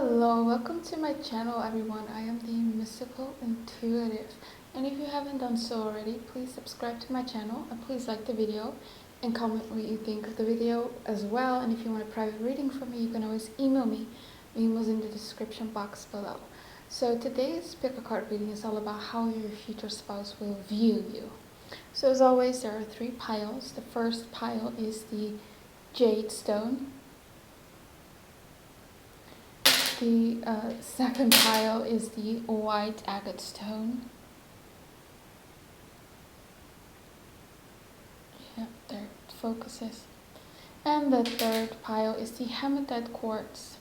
Hello, welcome to my channel everyone. I am the Mystical Intuitive, and if you haven't done so already, please subscribe to my channel and please like the video and comment what you think of the video as well. And if you want a private reading from me, you can always email me. My email's in the description box below. So today's pick a card reading is all about how your future spouse will view you. So as always, there are 3 piles. The first pile is the Jade stone. The second pile is the white agate stone. Yeah, there it focuses. And the third pile is the Hematite quartz.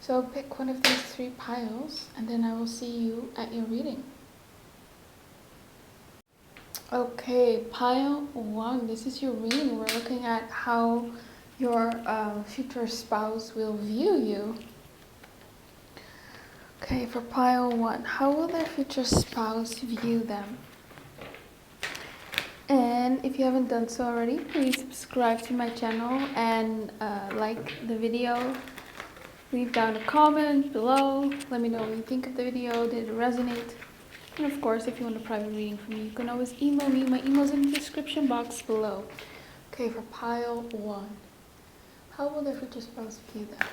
So pick one of these 3 piles and then I will see you at your reading. Okay, pile 1, this is your reading. We're looking at how your future spouse will view you. Okay, for pile 1, how will their future spouse view them? And if you haven't done so already, please subscribe to my channel and like the video. Leave down a comment below. Let me know what you think of the video. Did it resonate? And of course, if you want a private reading from me, you can always email me. My email's in the description box below. Okay, for pile 1. How will their future spouse view them?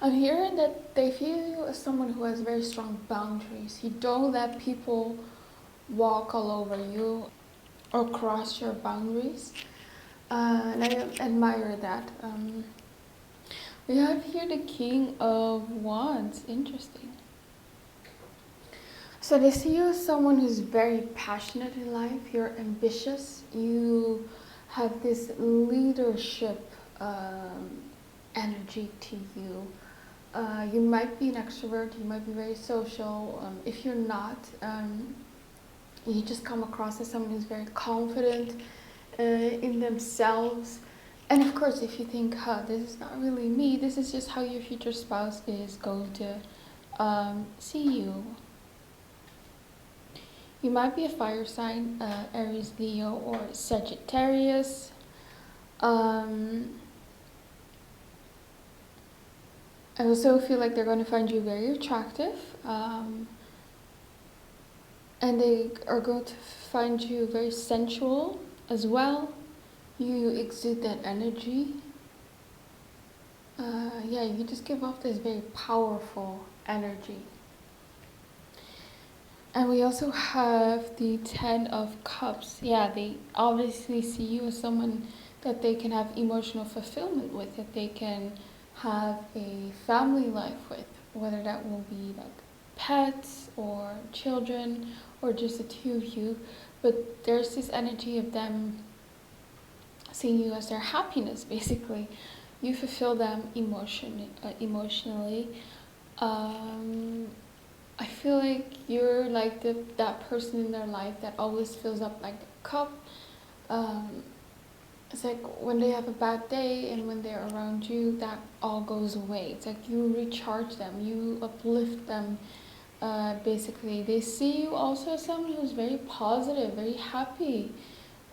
I'm hearing that they view you as someone who has very strong boundaries. You don't let people walk all over you or cross your boundaries. And I admire that. We have here the King of Wands. Interesting. So they see you as someone who's very passionate in life. You're ambitious. You have this leadership energy to you. You might be an extrovert. You might be very social. If you're not, you just come across as someone who's very confident in themselves. And of course, if you think, this is not really me, this is just how your future spouse is going to see you. You might be a fire sign, Aries, Leo, or Sagittarius. I also feel like they're going to find you very attractive. And they are going to find you very sensual as well. You exude that energy. Yeah, you just give off this very powerful energy. And we also have the 10 of Cups. Yeah, they obviously see you as someone that they can have emotional fulfillment with, that they can have a family life with, whether that will be like pets or children or just the 2 of you. But there's this energy of them seeing you as their happiness, basically. You fulfill them emotionally. I feel like you're like that person in their life that always fills up like the cup. It's like when they have a bad day and when they're around you, that all goes away. It's like you recharge them, you uplift them. Basically, they see you also as someone who's very positive, very happy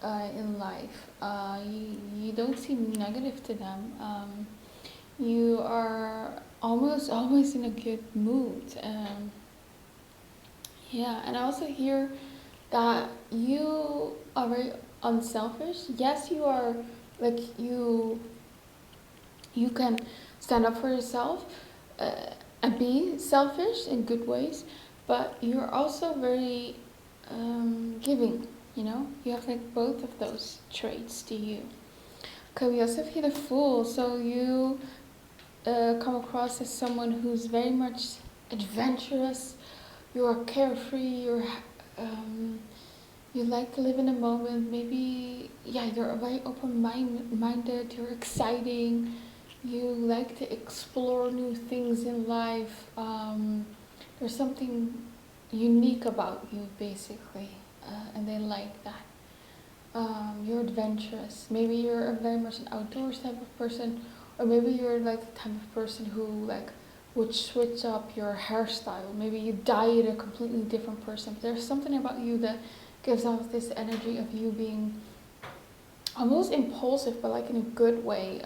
in life. You don't seem negative to them. You are almost always in a good mood. Yeah, and I also hear that you are very unselfish. Yes, you are, like, you can stand up for yourself and be selfish in good ways, but you're also very giving, you know? You have like both of those traits to you. Okay, we also have here the Fool. So you come across as someone who's very much adventurous. You're carefree, you like to live in a moment. Maybe, yeah, you're very open-minded, you're exciting, you like to explore new things in life. There's something unique about you, basically, and they like that. You're adventurous. Maybe you're very much an outdoors type of person, or maybe you're like the type of person who like would switch up your hairstyle. Maybe you dye it a completely different person. But there's something about you that gives off this energy of you being almost impulsive, but like in a good way.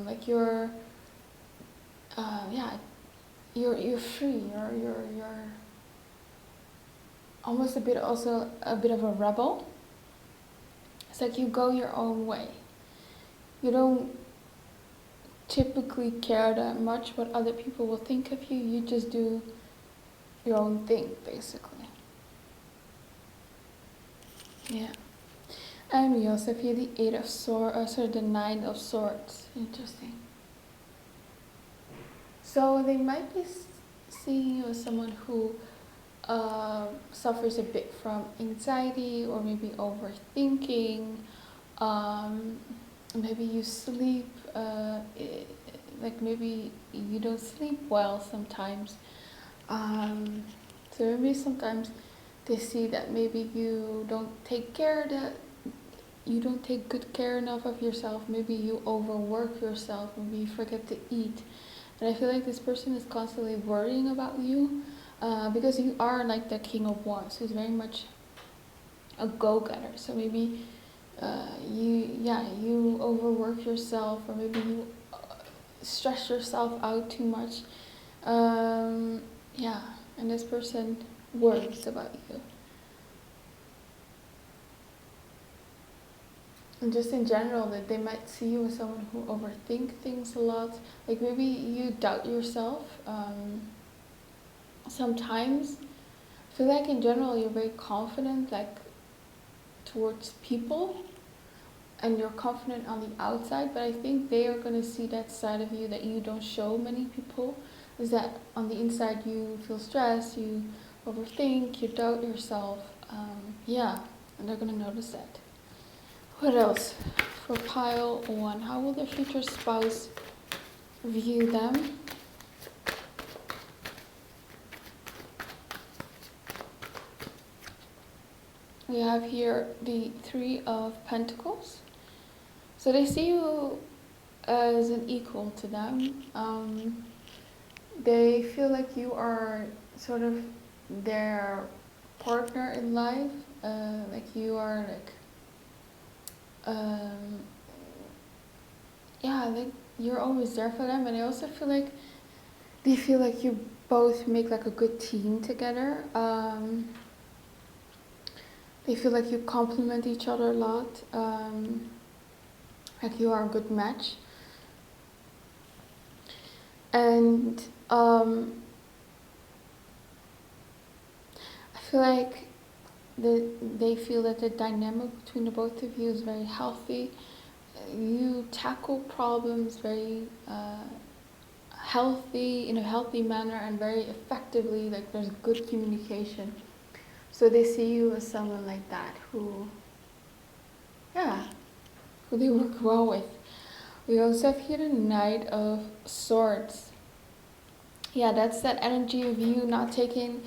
Like yeah, you're free. You're almost a bit, also a bit of a rebel. It's like you go your own way. You don't typically care that much what other people will think of you. You just do your own thing, basically. Yeah. And we also feel the Eight of Swords, sorry, the Nine of Swords. Interesting. So they might be seeing you as someone who suffers a bit from anxiety or maybe overthinking. Um, Maybe you sleep, like maybe you don't sleep well sometimes. So maybe sometimes they see that maybe you don't take good care enough of yourself. Maybe you overwork yourself. Maybe you forget to eat. And I feel like this person is constantly worrying about you, because you are like the King of Wands, who's very much a go-getter. So maybe you overwork yourself, or maybe you stress yourself out too much. Yeah, and this person worries about you. And just in general, that they might see you as someone who overthink things a lot. Like maybe you doubt yourself. Sometimes I feel like in general you're very confident, like towards people, and you're confident on the outside, but I think they are going to see that side of you that you don't show many people, is that on the inside you feel stressed, you overthink, you doubt yourself. Yeah, and they're going to notice that. What else? For pile 1, how will their future spouse view them? We have here the Three of Pentacles. So they see you as an equal to them. They feel like you are sort of their partner in life. Like you are like, yeah, like you're always there for them. And I also feel like they feel like you both make like a good team together. They feel like you complement each other a lot. Like you are a good match. And I feel like they feel that the dynamic between the both of you is very healthy. You tackle problems very healthy, in a healthy manner, and very effectively. Like there's good communication. So they see you as someone like that who, yeah, who they work well with. We also have here the Knight of Swords. Yeah, that's that energy of you not taking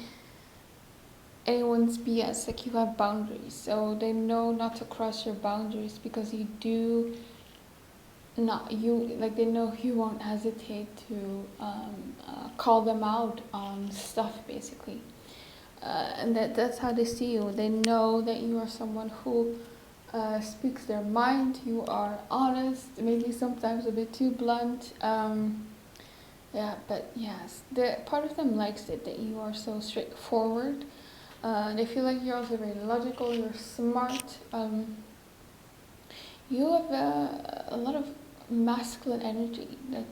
anyone's BS. Like you have boundaries, so they know not to cross your boundaries, because you do not, you, like they know you won't hesitate to call them out on stuff, basically. And that's how they see you. They know that you are someone who speaks their mind. You are honest, maybe sometimes a bit too blunt. Yeah, but yes, the part of them likes it, that you are so straightforward. They feel like you're also very logical. You're smart. You have a lot of masculine energy, that,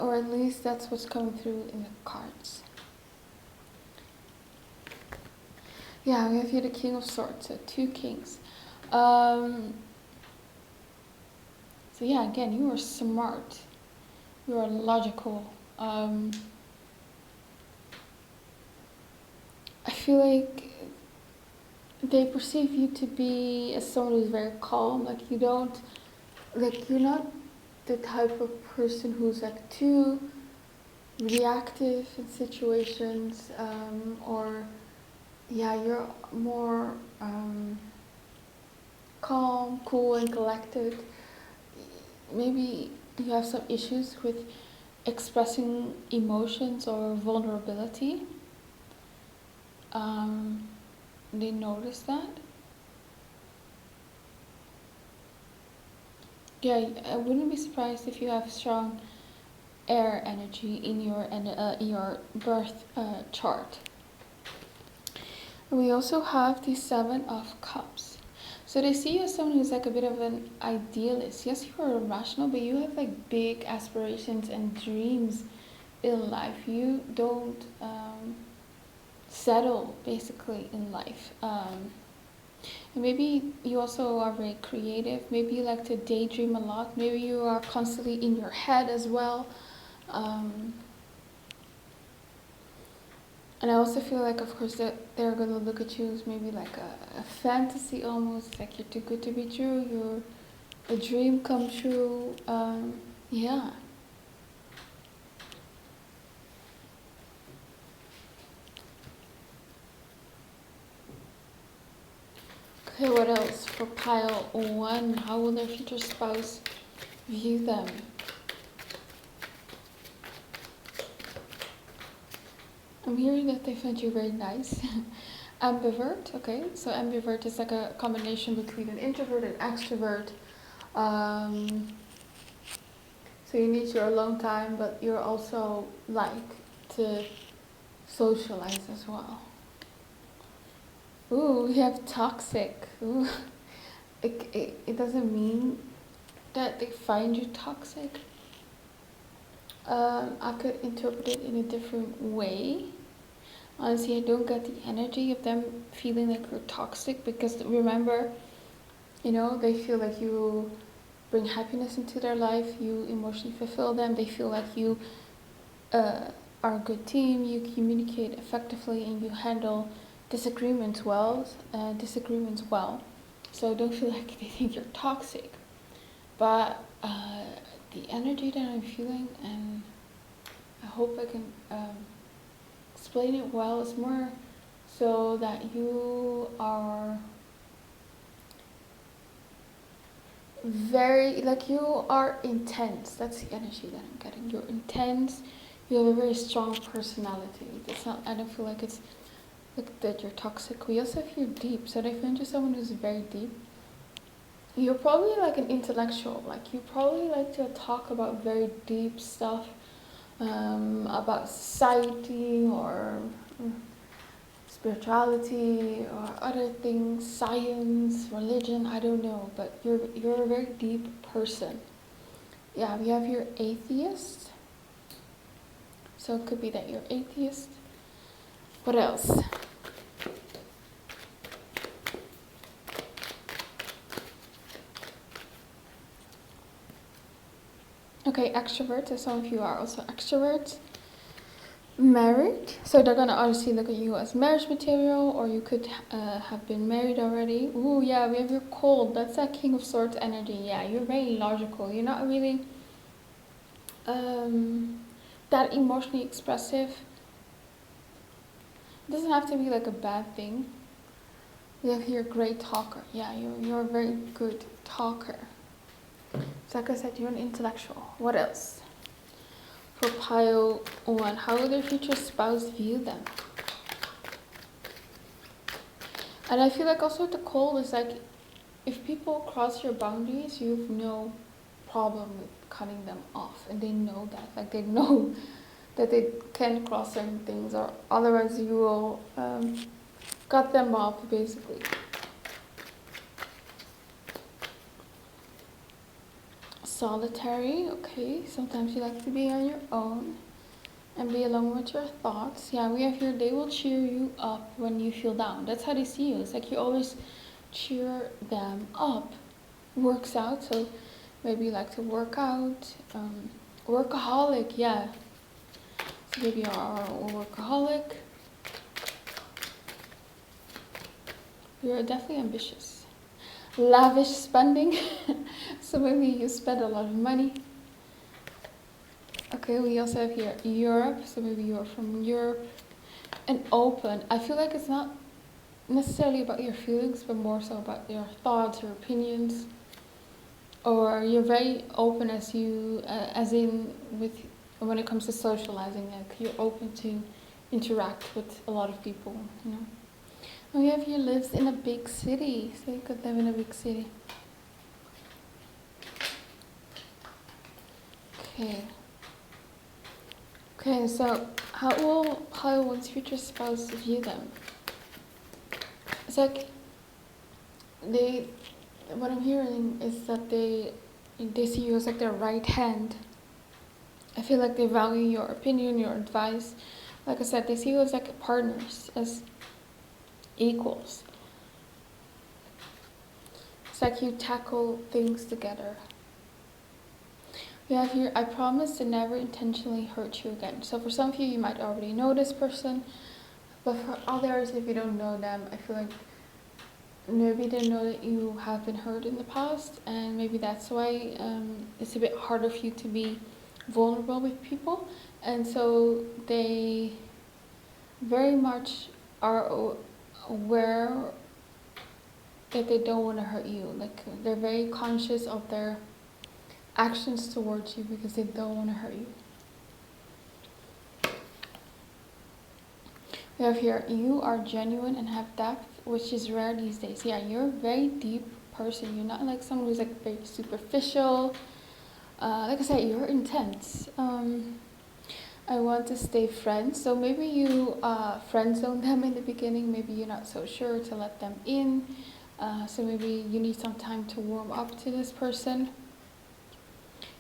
or at least that's what's coming through in the cards. Yeah, we have here the King of Swords, so 2 kings. So yeah, again, you are smart. You are logical. I feel like they perceive you to be as someone who's very calm. Like you don't, like you're not the type of person who's like too reactive in situations, or yeah, you're more calm, cool, and collected. Maybe you have some issues with expressing emotions or vulnerability. They notice that. Yeah, I wouldn't be surprised if you have strong air energy in your birth chart. We also have the Seven of Cups. So they see you as someone who's like a bit of an idealist. Yes, you are rational, but you have like big aspirations and dreams in life. You don't settle basically in life. And maybe you also are very creative. Maybe you like to daydream a lot. Maybe you are constantly in your head as well. Um, And I also feel like, of course, that they're gonna look at you as maybe like a fantasy almost, like you're too good to be true, you're a dream come true. Yeah. Okay, what else for pile one? How will their future spouse view them? I'm hearing that they find you very nice. Ambivert, okay, so ambivert is like a combination between an introvert and extrovert. Um, so you need your alone time, but you're also like to socialize as well. Ooh, we have toxic. Ooh. It doesn't mean that they find you toxic. I could interpret it in a different way. Honestly, I don't get the energy of them feeling like you're toxic because remember, they feel like you bring happiness into their life, you emotionally fulfill them, they feel like you are a good team, you communicate effectively, and you handle disagreements well. So don't feel like they think you're toxic. But the energy that I'm feeling, and I hope I can explain it well, is more so that you are you are intense. That's the energy that I'm getting. You're intense. You have a very strong personality. It's not. I don't feel like it's like that you're toxic. We also feel deep. So they find you someone who's very deep. You're probably like an intellectual. Like you probably like to talk about very deep stuff, about society or spirituality or other things, science, religion. I don't know, but you're a very deep person. Yeah, we have your atheist. So it could be that you're atheist. What else? Okay, extrovert. So some of you are also extroverts. Married. So they're gonna obviously look at you as marriage material, or you could have been married already. Ooh, yeah, we have your cold. That's that King of Swords energy. Yeah, you're very logical. You're not really that emotionally expressive. It doesn't have to be like a bad thing. You have here great talker. Yeah, you're a very good talker. So like I said, you're an intellectual. What else? For pile one, how will their future spouse view them? And I feel like also the cold is like, if people cross your boundaries, you have no problem with cutting them off. And they know that. Like they know that they can cross certain things, or otherwise you will cut them off basically. Solitary, okay. Sometimes you like to be on your own and be alone with your thoughts. Yeah, we have here, they will cheer you up when you feel down. That's how they see you. It's like you always cheer them up. Works out, so maybe you like to work out. Workaholic, yeah. So maybe you are a workaholic. You're definitely ambitious. Lavish spending. So maybe you spend a lot of money. Okay, we also have here Europe. So maybe you're from Europe. And open. I feel like it's not necessarily about your feelings, but more so about your thoughts, your opinions. Or you're very open as in with when it comes to socializing. Like you're open to interact with a lot of people, And we have here lives in a big city, so you could live in a big city. Okay. Okay, so how one's future spouse view them? It's like what I'm hearing is that they see you as like their right hand. I feel like they value your opinion, your advice. Like I said, they see you as like partners, as equals. It's like you tackle things together. We have here, I promise to never intentionally hurt you again. So for some of you, you might already know this person, but for others, if you don't know them, I feel like maybe they know that you have been hurt in the past, and maybe that's why it's a bit harder for you to be vulnerable with people. And so they very much are aware that they don't want to hurt you. Like they're very conscious of their actions towards you because they don't want to hurt you. We have here, you are genuine and have depth, which is rare these days. Yeah, you're a very deep person. You're not like someone who's like very superficial. Like I said, you're intense. I want to stay friends. So maybe you friend zone them in the beginning. Maybe you're not so sure to let them in. So maybe you need some time to warm up to this person.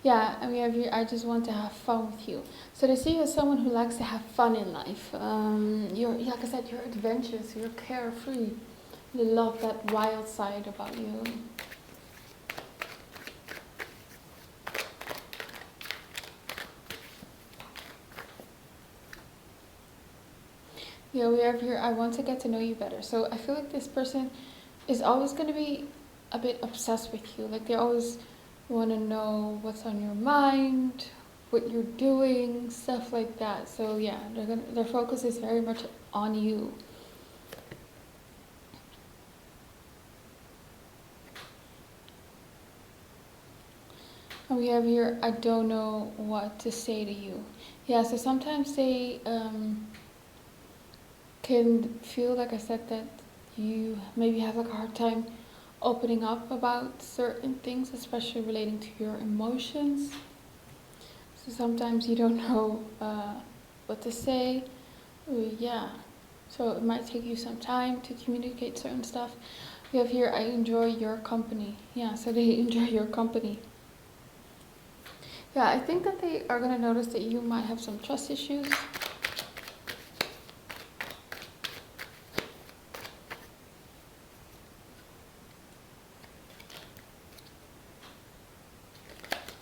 Yeah, I mean, I just want to have fun with you. So they see you as someone who likes to have fun in life. Like I said, you're adventurous, you're carefree. They love that wild side about you. Yeah, we have here, I want to get to know you better. So I feel like this person is always going to be a bit obsessed with you. Like they always want to know what's on your mind, what you're doing, stuff like that. So yeah, their focus is very much on you. And we have here, I don't know what to say to you. Yeah, so sometimes they can feel, like I said, that you maybe have like a hard time opening up about certain things, especially relating to your emotions. So sometimes you don't know what to say. Yeah, so it might take you some time to communicate certain stuff. We have here, I enjoy your company. Yeah, so they enjoy your company. Yeah, I think that they are going to notice that you might have some trust issues.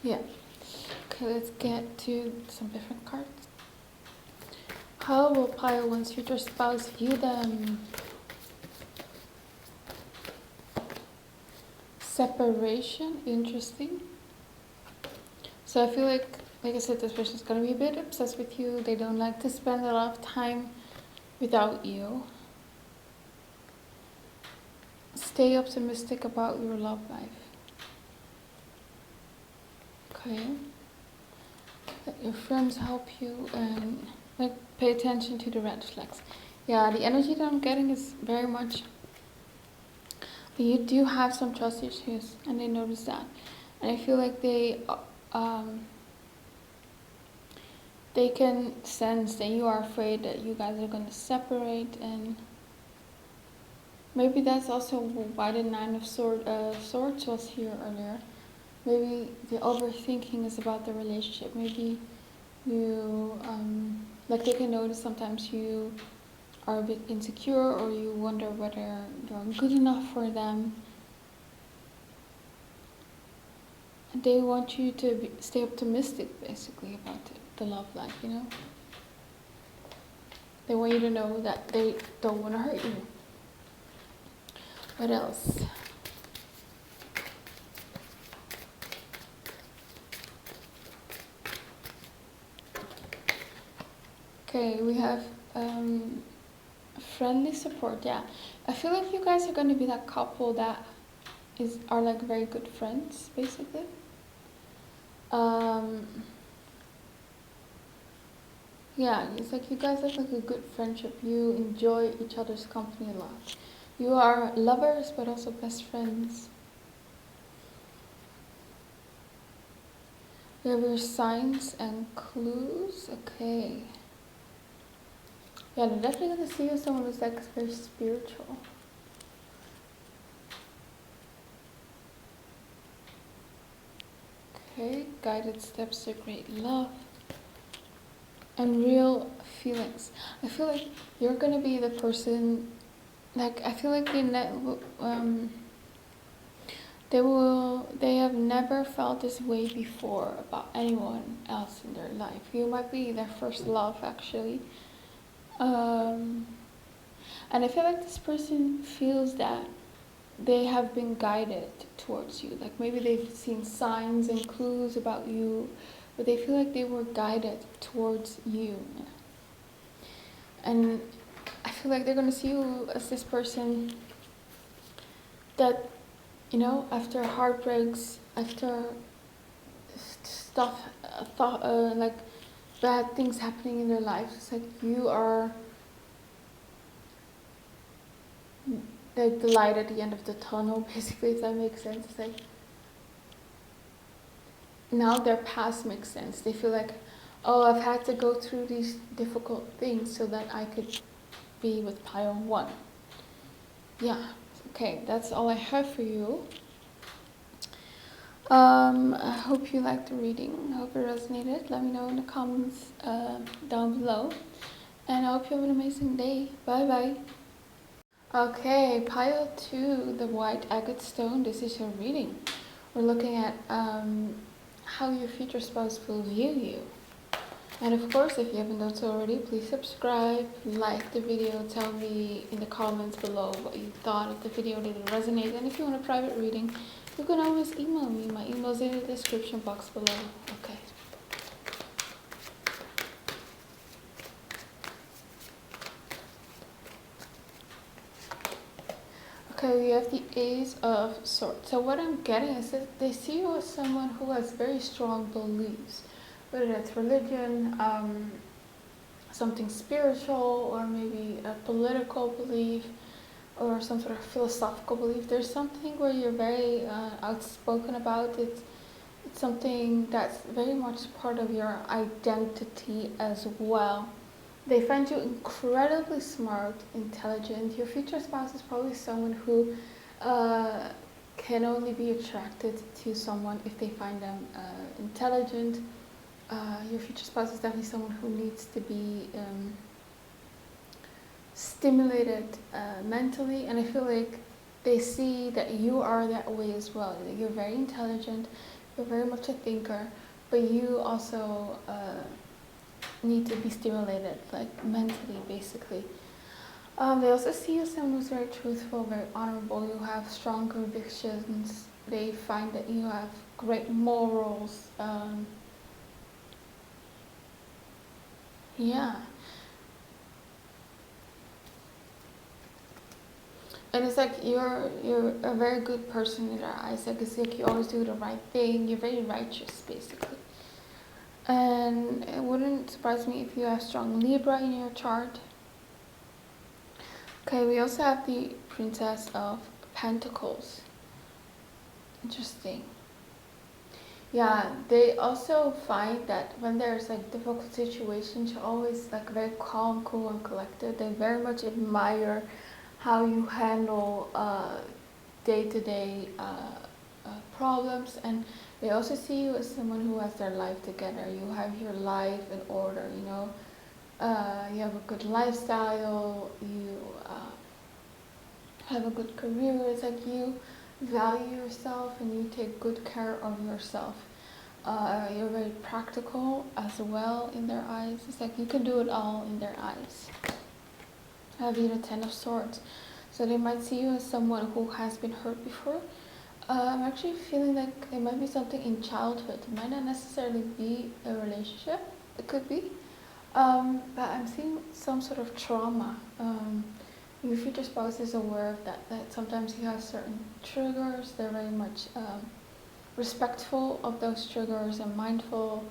Yeah. Okay, let's get to some different cards. How will pile one's future spouse view them? Separation, interesting. So I feel like I said, this person's gonna be a bit obsessed with you. They don't like to spend a lot of time without you. Stay optimistic about your love life. Okay. Let your friends help you and pay attention to the red flags. Yeah, the energy that I'm getting is very much you do have some trust issues, and they notice that. And I feel like they can sense that you are afraid that you guys are going to separate, and maybe that's also why the Nine of Swords was here earlier. Maybe the overthinking is about the relationship. Maybe you, they can notice sometimes you are a bit insecure, or you wonder whether you're good enough for them. And they want you to stay optimistic, basically, about the love life, you know? They want you to know that they don't want to hurt you. What else? Okay, we have friendly support. Yeah, I feel like you guys are going to be that couple that are like very good friends, basically. Yeah, it's like you guys have like a good friendship. You enjoy each other's company a lot. You are lovers, but also best friends. You have your signs and clues. Okay. Yeah, they're definitely going to see you as someone who's like very spiritual. Okay, guided steps to great love and real feelings. I feel like you're going to be the person, like, I feel like they have never felt this way before about anyone else in their life. You might be their first love, actually. And I feel like this person feels that they have been guided towards you. Like maybe they've seen signs and clues about you, but they feel like they were guided towards you. And I feel like they're going to see you as this person that, you know, after heartbreaks, after stuff, like bad things happening in their life, it's like you are like the light at the end of the tunnel, basically, if that makes sense. It's like now their past makes sense. They feel like, oh, I've had to go through these difficult things so that I could be with pile 1. Yeah, okay, that's all I have for you. I hope you liked the reading. I hope it resonated. Let me know in the comments down below. And I hope you have an amazing day. Bye bye. Okay, pile 2, the white agate stone. This is your reading. We're looking at how your future spouse will view you. And of course, if you haven't done so already, please subscribe, like the video, tell me in the comments below what you thought of the video, did it resonate, and if you want a private reading, you can always email me. My email is in the description box below. Okay. Okay, we have the Ace of Swords. So what I'm getting is that they see you as someone who has very strong beliefs, whether that's religion, something spiritual, or maybe a political belief, or some sort of philosophical belief. There's something where you're very outspoken about it. It's something that's very much part of your identity as well. They find you incredibly smart, intelligent. Your future spouse is probably someone who can only be attracted to someone if they find them intelligent. Your future spouse is definitely someone who needs to be stimulated mentally, and I feel like they see that you are that way as well. You're very intelligent, you're very much a thinker, but you also need to be stimulated, like mentally, basically. They also see you as someone who's very truthful, very honorable. You have strong convictions. They find that you have great morals. Yeah. And it's like you're a very good person in their eyes. Like it's like you always do the right thing. You're very righteous, basically. And it wouldn't surprise me if you have strong Libra in your chart. Okay, we also have the Princess of Pentacles. Interesting. Yeah, they also find that when there's like difficult situations, you're always like very calm, cool, and collected. They very much admire how you handle day-to-day problems, and they also see you as someone who has their life together. You have your life in order, you know. You have a good lifestyle, you have a good career. It's like you value yourself and you take good care of yourself. You're very practical as well in their eyes. It's like you can do it all in their eyes. I have here the Ten of Swords. So they might see you as someone who has been hurt before. I'm actually feeling like it might be something in childhood. It might not necessarily be a relationship. It could be. But I'm seeing some sort of trauma. Your future spouse is aware of that sometimes you have certain triggers. They're very much respectful of those triggers and mindful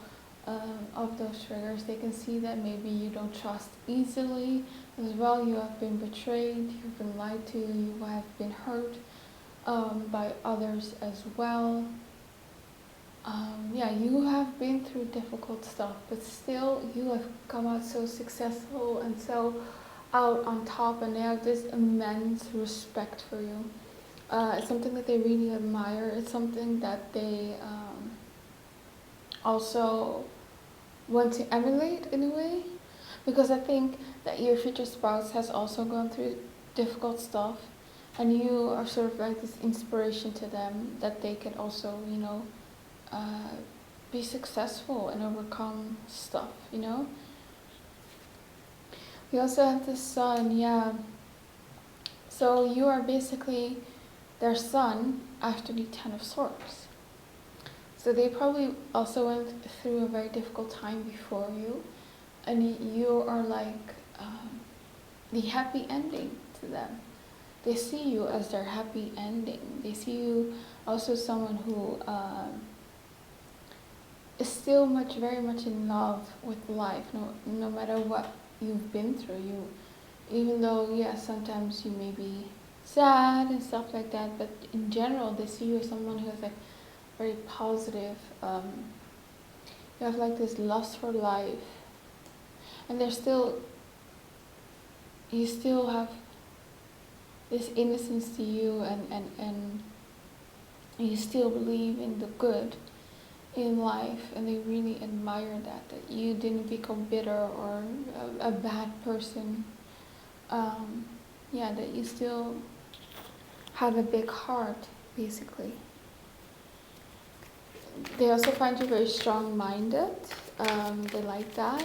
of those triggers. They can see that maybe you don't trust easily as well. You have been betrayed, you've been lied to, you have been hurt by others as well. yeah, you have been through difficult stuff, but still you have come out so successful and so out on top, and they have this immense respect for you. It's something that they really admire. It's something that they also want to emulate in a way, because I think that your future spouse has also gone through difficult stuff, and you are sort of like this inspiration to them, that they can also, uh, be successful and overcome stuff, We also have the sun, yeah. So you are basically their son after the Ten of Swords. So they probably also went through a very difficult time before you, and you are like the happy ending to them. They see you as their happy ending. They see you also someone who is still very much in love with life, no matter what you've been through. Even though, yeah, sometimes you may be sad and stuff like that, but in general, they see you as someone who is like very positive. You have like this lust for life, and you still have this innocence to you, and you still believe in the good in life, and they really admire that you didn't become bitter or a bad person. Yeah, that you still have a big heart, basically. They also find you very strong-minded. They like that.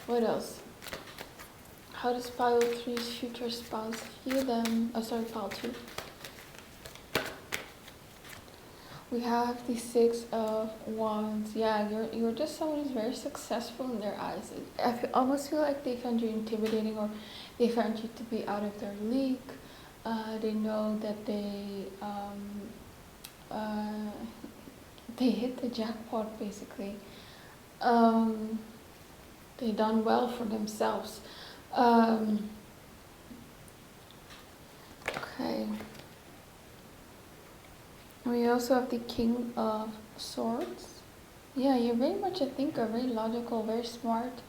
What else? How does pile 3's future spouse view them? Oh, sorry, pile 2. We have the 6 of Wands. Yeah, you're just someone who's very successful in their eyes. Almost feel like they find you intimidating, or they find you to be out of their league. They know that they hit the jackpot, basically. They done well for themselves. Okay. We also have the King of Swords. Yeah, you're very much a thinker, very logical, very smart.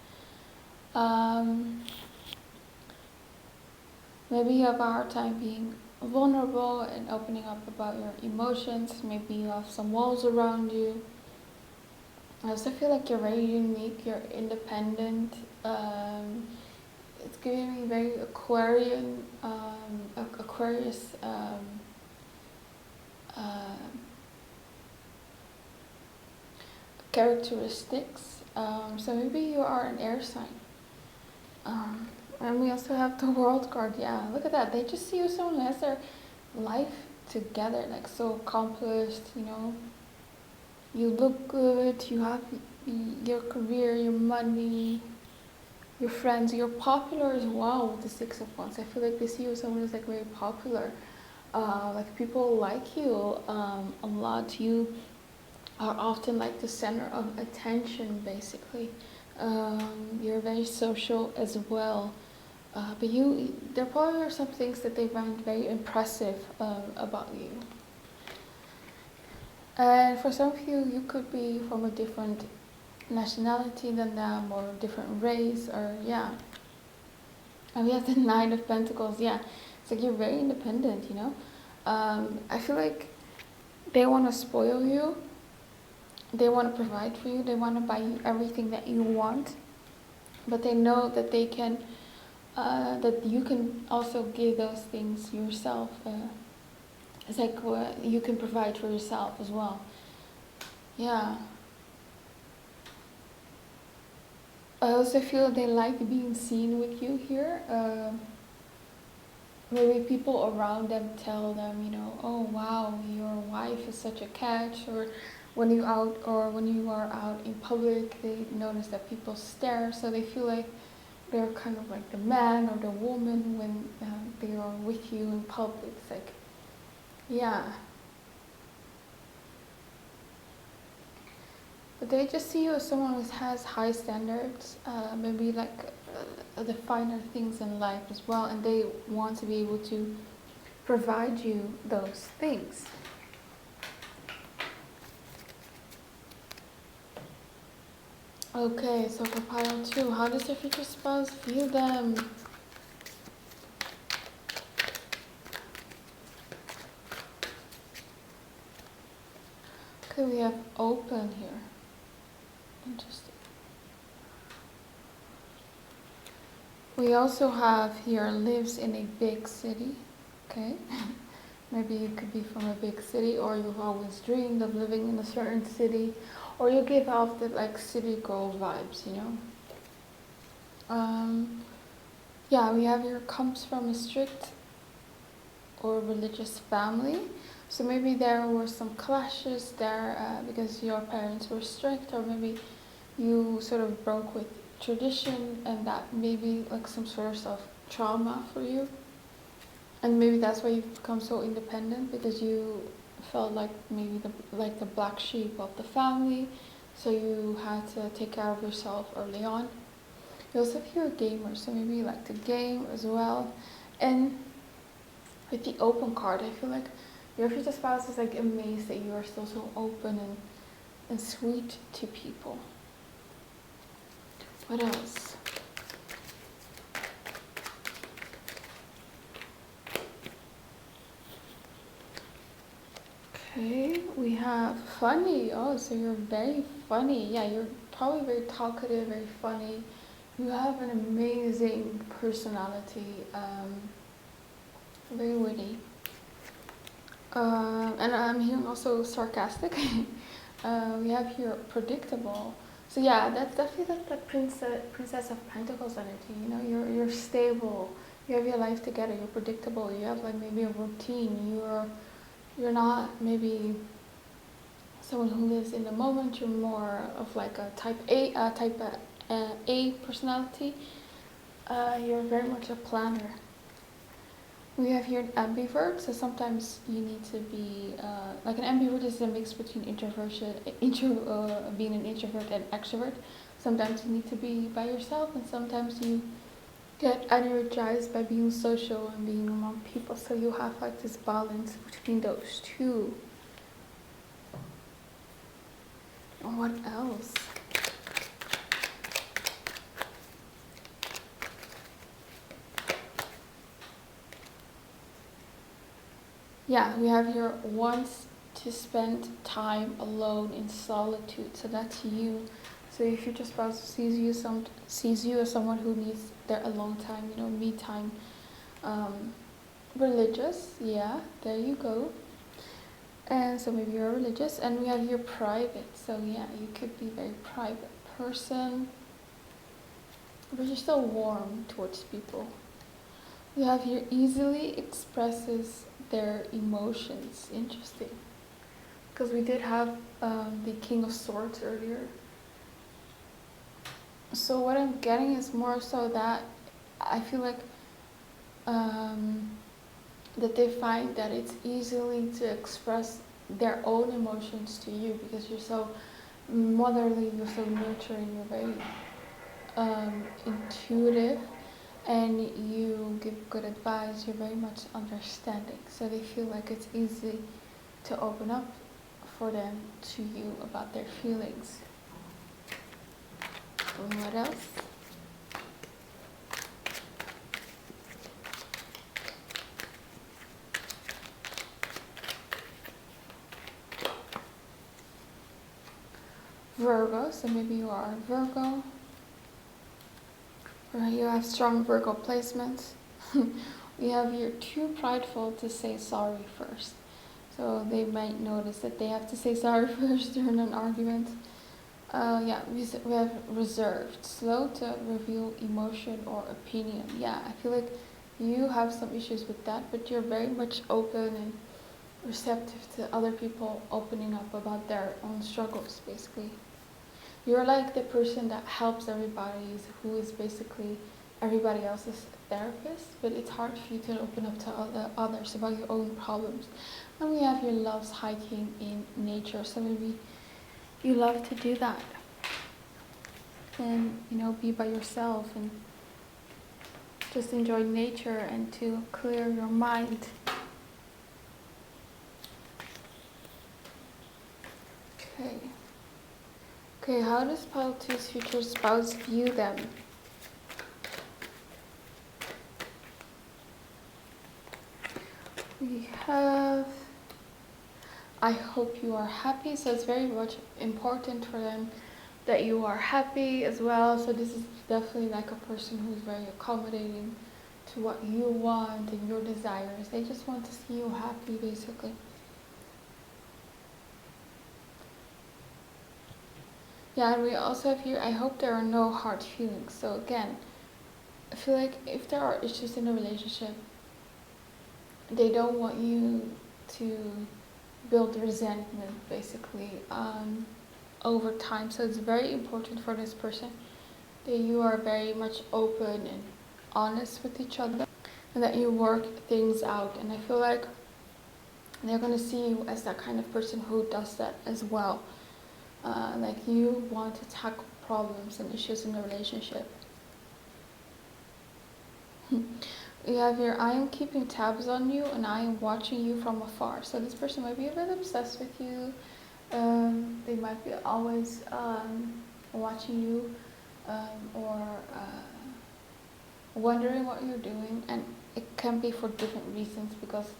Maybe you have a hard time being vulnerable and opening up about your emotions. Maybe you have some walls around you. I also feel like you're very unique, you're independent. It's giving me very Aquarius characteristics. So maybe you are an air sign. And we also have the World card. Yeah, look at that. They just see you as someone who has their life together, like so accomplished, You look good, you have your career, your money, your friends, you're popular as well with the 6 of Wands. I feel like they see you as someone who's like very popular. Like people like you a lot. You are often like the center of attention, basically. You're very social as well. But there probably are some things that they find very impressive about you. And for some of you, you could be from a different nationality than them, or different race, or yeah. And we have the 9 of Pentacles. Yeah, it's like you're very independent, I feel like they want to spoil you. They want to provide for you. They want to buy you everything that you want. But they know that they can, that you can also give those things yourself. It's like you can provide for yourself as well. Yeah. I also feel they like being seen with you here. Maybe people around them tell them, oh wow, your wife is such a catch, or when you are out in public, they notice that people stare, so they feel like they're kind of like the man or the woman when they are with you in public. It's like, yeah. But they just see you as someone who has high standards, maybe like the finer things in life as well, and they want to be able to provide you those things. Okay, so for pile 2, how does your future spouse view them? Okay, we have open here. Interesting. We also have here lives in a big city. Okay. Maybe you could be from a big city, or you've always dreamed of living in a certain city, or you give off the like city girl vibes, you know. Yeah, we have here comes from a strict or religious family. So maybe there were some clashes there because your parents were strict, or maybe you sort of broke with tradition, and that may be like some source of trauma for you. And maybe that's why you've become so independent, because you felt like maybe the black sheep of the family, so you had to take care of yourself early on. You also if you're a gamer, so maybe you like to game as well. And with the open card, I feel like your future spouse is like amazed that you are still so open and sweet to people. What else? Okay, we have funny. Oh, so you're very funny. Yeah, you're probably very talkative, very funny. You have an amazing personality, very witty. And I'm hearing also sarcastic. We have here predictable. So yeah, that's definitely like the princess of Pentacles energy. You know, you're stable. You have your life together. You're predictable. You have like maybe a routine. You're not maybe someone who lives in the moment. You're more of like a type A personality. You're very much a planner. We have here an ambivert, so sometimes you need to be like an ambivert is a mix between being an introvert and extrovert. Sometimes you need to be by yourself, and sometimes you get energized by being social and being among people. So you have like this balance between those two. And what else? Yeah, we have here wants to spend time alone in solitude. So that's you. So if your spouse sees you as someone who needs their alone time, you know, me time, religious, yeah, there you go. And so maybe you're religious, and we have your private. So yeah, you could be a very private person, but you're still warm towards people. We have here easily expresses their emotions. Interesting. Because we did have the King of Swords earlier. So what I'm getting is more so that I feel like that they find that it's easily to express their own emotions to you, because you're so motherly, you're so nurturing, you're very intuitive, and you give good advice, you're very much understanding. So they feel like it's easy to open up for them to you about their feelings. And what else? Virgo, so maybe you are a Virgo, or you have strong Virgo placements. We have you're too prideful to say sorry first. So they might notice that they have to say sorry first during an argument. Yeah, we have reserved, slow to reveal emotion or opinion. Yeah, I feel like you have some issues with that, but you're very much open and receptive to other people opening up about their own struggles, basically. You're like the person that helps everybody, who is basically everybody else's therapist, but it's hard for you to open up to others about your own problems. And we have your loves hiking in nature, so maybe you love to do that. And, you know, be by yourself and just enjoy nature and to clear your mind. Okay. Okay, how does pile two's future spouse view them? We have, I hope you are happy. So it's very much important for them that you are happy as well. So this is definitely like a person who's very accommodating to what you want and your desires. They just want to see you happy, basically. Yeah, and we also have here, I hope there are no hard feelings. So again, I feel like if there are issues in a relationship, they don't want you to build resentment, basically, over time. So it's very important for this person that you are very much open and honest with each other and that you work things out. And I feel like they're going to see you as that kind of person who does that as well. Like you want to tackle problems and issues in a relationship. You have your, I am keeping tabs on you and I am watching you from afar. So this person might be a bit obsessed with you. They might be always watching you or wondering what you're doing. And it can be for different reasons because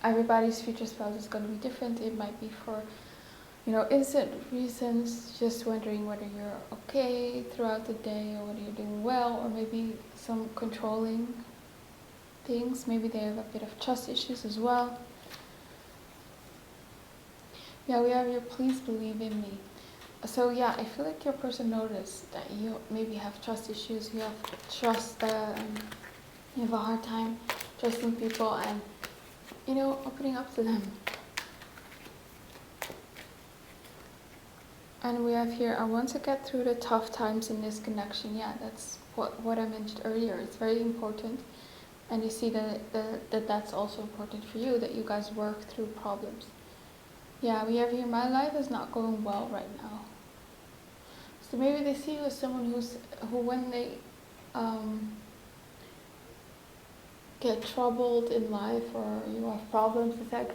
everybody's future spouse is going to be different. It might be for, you know, innocent reasons, just wondering whether you're okay throughout the day or whether you're doing well, or maybe some controlling things. Maybe they have a bit of trust issues as well. Yeah, we have your please believe in me. So yeah, I feel like your person noticed that you maybe have trust issues, you have trust, you have a hard time trusting people and, you know, opening up to them. And we have here, I want to get through the tough times in this connection. Yeah, that's what I mentioned earlier. It's very important. And you see that that's also important for you, that you guys work through problems. Yeah, we have here, my life is not going well right now. So maybe they see you as someone who when they get troubled in life or you have problems, it's like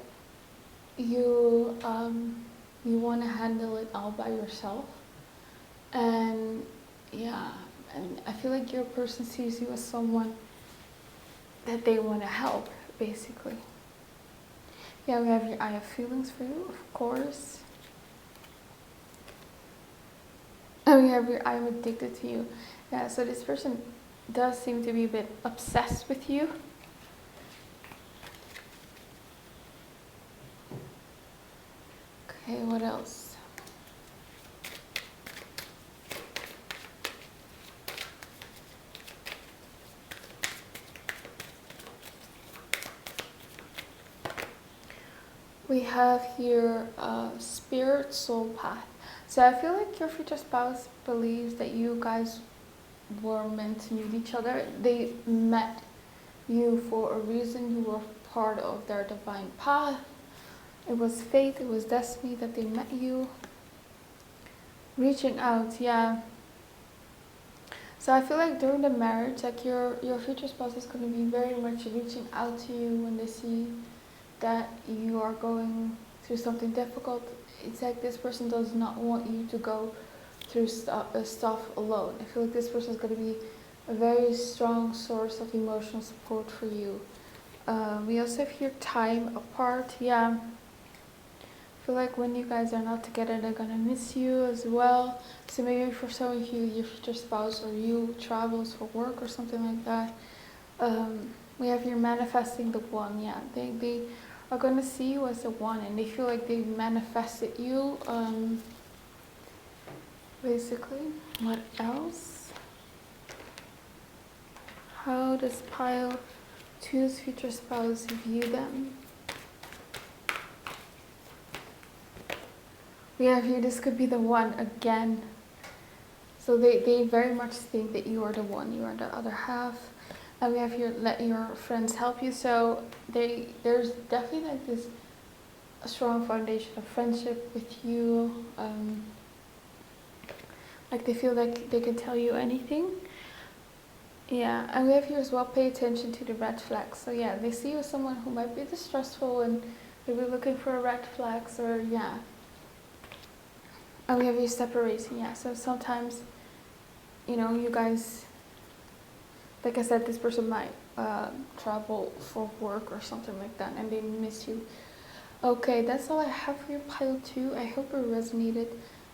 you want to handle it all by yourself. And yeah, and I feel like your person sees you as someone that they want to help, basically. Yeah, we have your I have feelings for you, of course. And we have your I am addicted to you. Yeah, so this person does seem to be a bit obsessed with you. Okay, what else? We have here spirit soul path. So I feel like your future spouse believes that you guys were meant to meet each other. They met you for a reason. You were part of their divine path. It was fate, it was destiny that they met you. Reaching out, yeah. So I feel like during the marriage, like your future spouse is going to be very much reaching out to you when they see that you are going through something difficult. It's like this person does not want you to go through stuff alone. I feel like this person is going to be a very strong source of emotional support for you. We also have here time apart. Yeah, I feel like when you guys are not together, they're going to miss you as well. So maybe for some of you, your future spouse or you travels for work or something like that. We have here manifesting the one. Yeah, they are going to see you as the one and they feel like they manifested you, basically. What else? How does pile two's future spouse view them? We have here, this could be the one again. So they very much think that you are the one, you are the other half. And we have here, let your friends help you. So there's definitely like this a strong foundation of friendship with you. Like they feel like they can tell you anything. Yeah, and we have here as well, pay attention to the red flags. So yeah, they see you as someone who might be distrustful and maybe looking for red flags or yeah. And we have you separation, yeah. So sometimes, you know, you guys, like I said, this person might travel for work or something like that, and they miss you. Okay, that's all I have for your pile 2. I hope it resonated.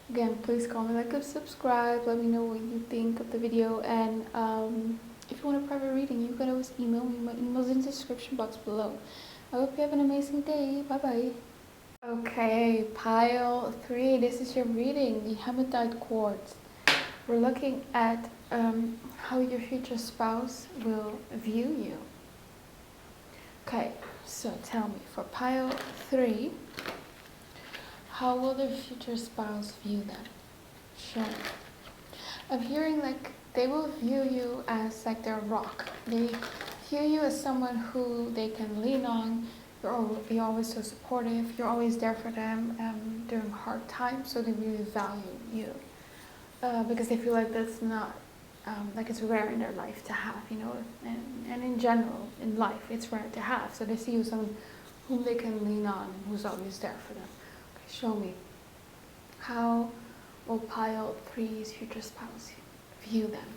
Again, please comment, like, and subscribe. Let me know what you think of the video. And if you want a private reading, you can always email me. My email's in the description box below. I hope you have an amazing day. Bye-bye. Okay, pile 3. This is your reading, the Hematite Quartz. We're looking at how your future spouse will view you. Okay, so tell me, for pile 3, how will their future spouse view them? Show me. I'm hearing like they will view you as like their rock. They view you as someone who they can lean on. You're always so supportive. You're always there for them during hard times, so they really value you. Because they feel like that's not, like it's rare in their life to have, you know, and in general, in life, it's rare to have. So they see you as someone whom they can lean on and who's always there for them. Okay, show me. How will pile 3's future spouse view them?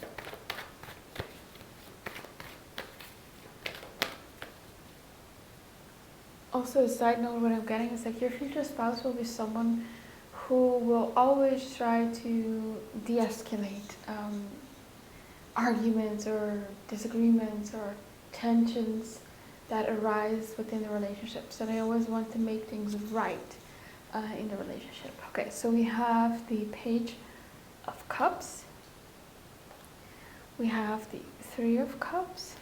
Also, a side note, what I'm getting is like your future spouse will be someone who will always try to de-escalate arguments or disagreements or tensions that arise within the relationship. So they always want to make things right in the relationship. Okay, so we have the Page of Cups. We have the 3 of Cups.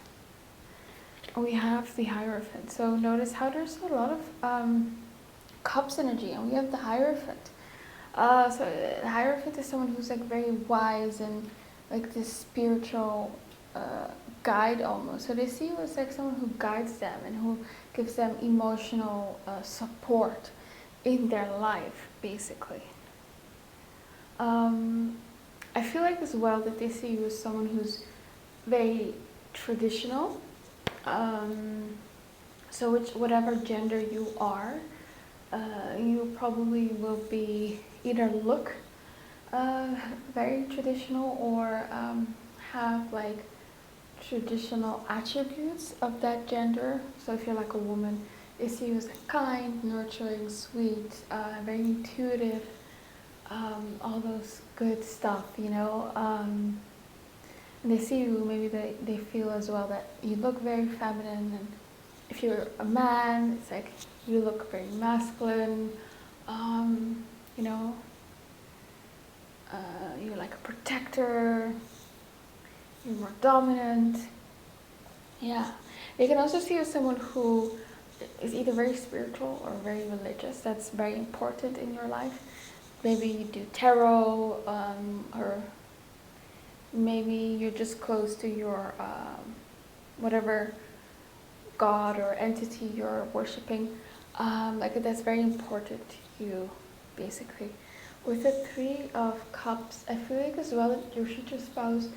We have the Hierophant. So notice how there's a lot of Cups energy, and we have the Hierophant. So the Hierophant is someone who's like very wise and like this spiritual guide almost. So they see you as like someone who guides them and who gives them emotional support in their life, basically. I feel like as well that they see you as someone who's very traditional. So whatever gender you are, you probably will be either look very traditional or have like traditional attributes of that gender. So if you're like a woman, they see you as like kind, nurturing, sweet, very intuitive, all those good stuff, you know. And they see you, maybe they feel as well that you look very feminine, and if you're a man, it's like you look very masculine, you know, you're like a protector, you're more dominant. Yeah. They can also see you as someone who is either very spiritual or very religious. That's very important in your life. Maybe you do tarot, or maybe you're just close to your whatever god or entity you're worshipping. Like that's very important to you, basically. With the 3 of Cups, I feel like as well that your future spouse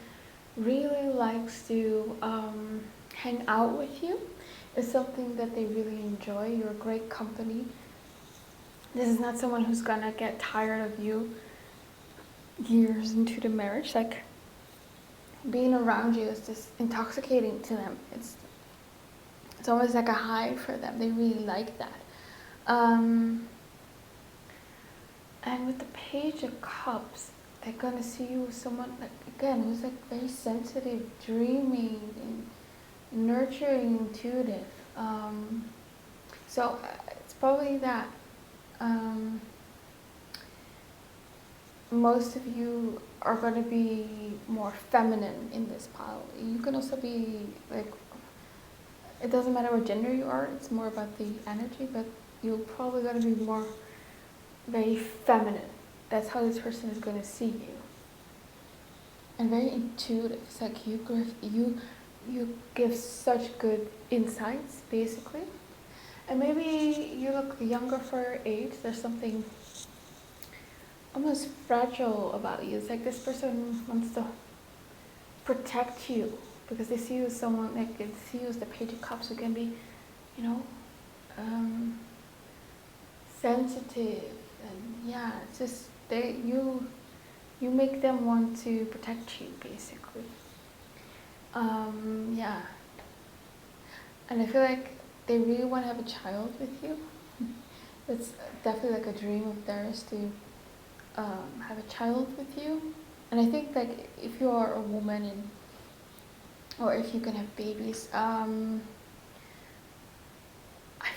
really likes to hang out with you. It's something that they really enjoy. You're great company. This is not someone who's gonna get tired of you years into the marriage. Like being around you is just intoxicating to them. It's almost like a high for them. They really like that. And with the Page of Cups, they're gonna see you as someone, like again, who's like very sensitive, dreaming, and nurturing, intuitive. So it's probably that. Most of you are going to be more feminine in this pile. You can also be like, it doesn't matter what gender you are, it's more about the energy, but you're probably going to be more very feminine. That's how this person is going to see you. And very intuitive. It's like you give such good insights, basically. And maybe you look younger for your age. There's something almost fragile about you. It's like this person wants to protect you because they see you as someone, like they see you as the Page of Cups who can be, you know, sensitive, and yeah, it's just you make them want to protect you, basically. Yeah. And I feel like they really want to have a child with you. It's definitely like a dream of theirs to have a child with you. And I think like if you are a woman and or if you can have babies, I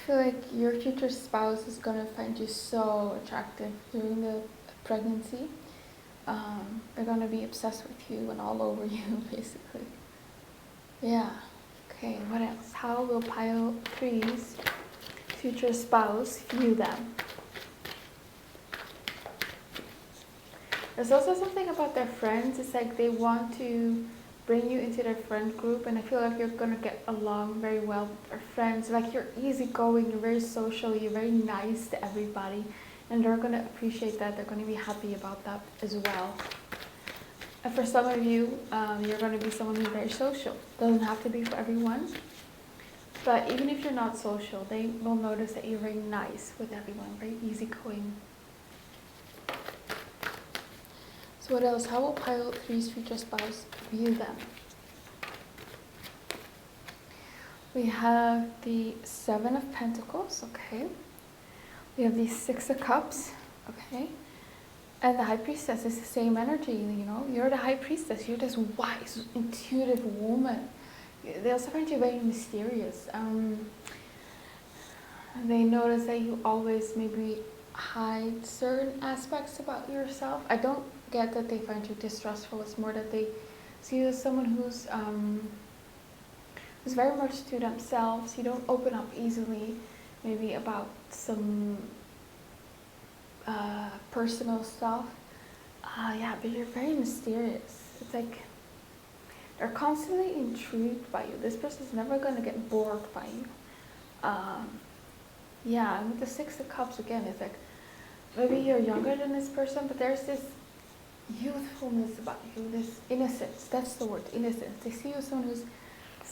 feel like your future spouse is gonna find you so attractive during the pregnancy. They're gonna be obsessed with you and all over you, basically. Yeah. Okay, what else? How will pile three's future spouse view them? There's also something about their friends. It's like they want to bring you into their friend group, and I feel like you're gonna get along very well with their friends. Like you're easygoing, you're very social, you're very nice to everybody, and they're gonna appreciate that. They're gonna be happy about that as well. And for some of you, you're gonna be someone who's very social. Doesn't have to be for everyone, but even if you're not social, they will notice that you're very nice with everyone, very easygoing. So what else? How will pile three's future spouse view them? We have the Seven of Pentacles, okay. We have the Six of Cups, okay. And the High Priestess is the same energy, you know. You're the High Priestess. You're this wise, intuitive woman. They also find you very mysterious. They notice that you always maybe hide certain aspects about yourself. I don't get that they find you distrustful. It's more that they see you as someone who's very much to themselves. You don't open up easily, maybe about some personal stuff. Yeah, but you're very mysterious. It's like they're constantly intrigued by you. This person's never gonna get bored by you. Yeah, and with the Six of Cups again, it's like maybe you're younger than this person, but there's this youthfulness about you, this innocence. That's the word, innocence. They see you as someone who's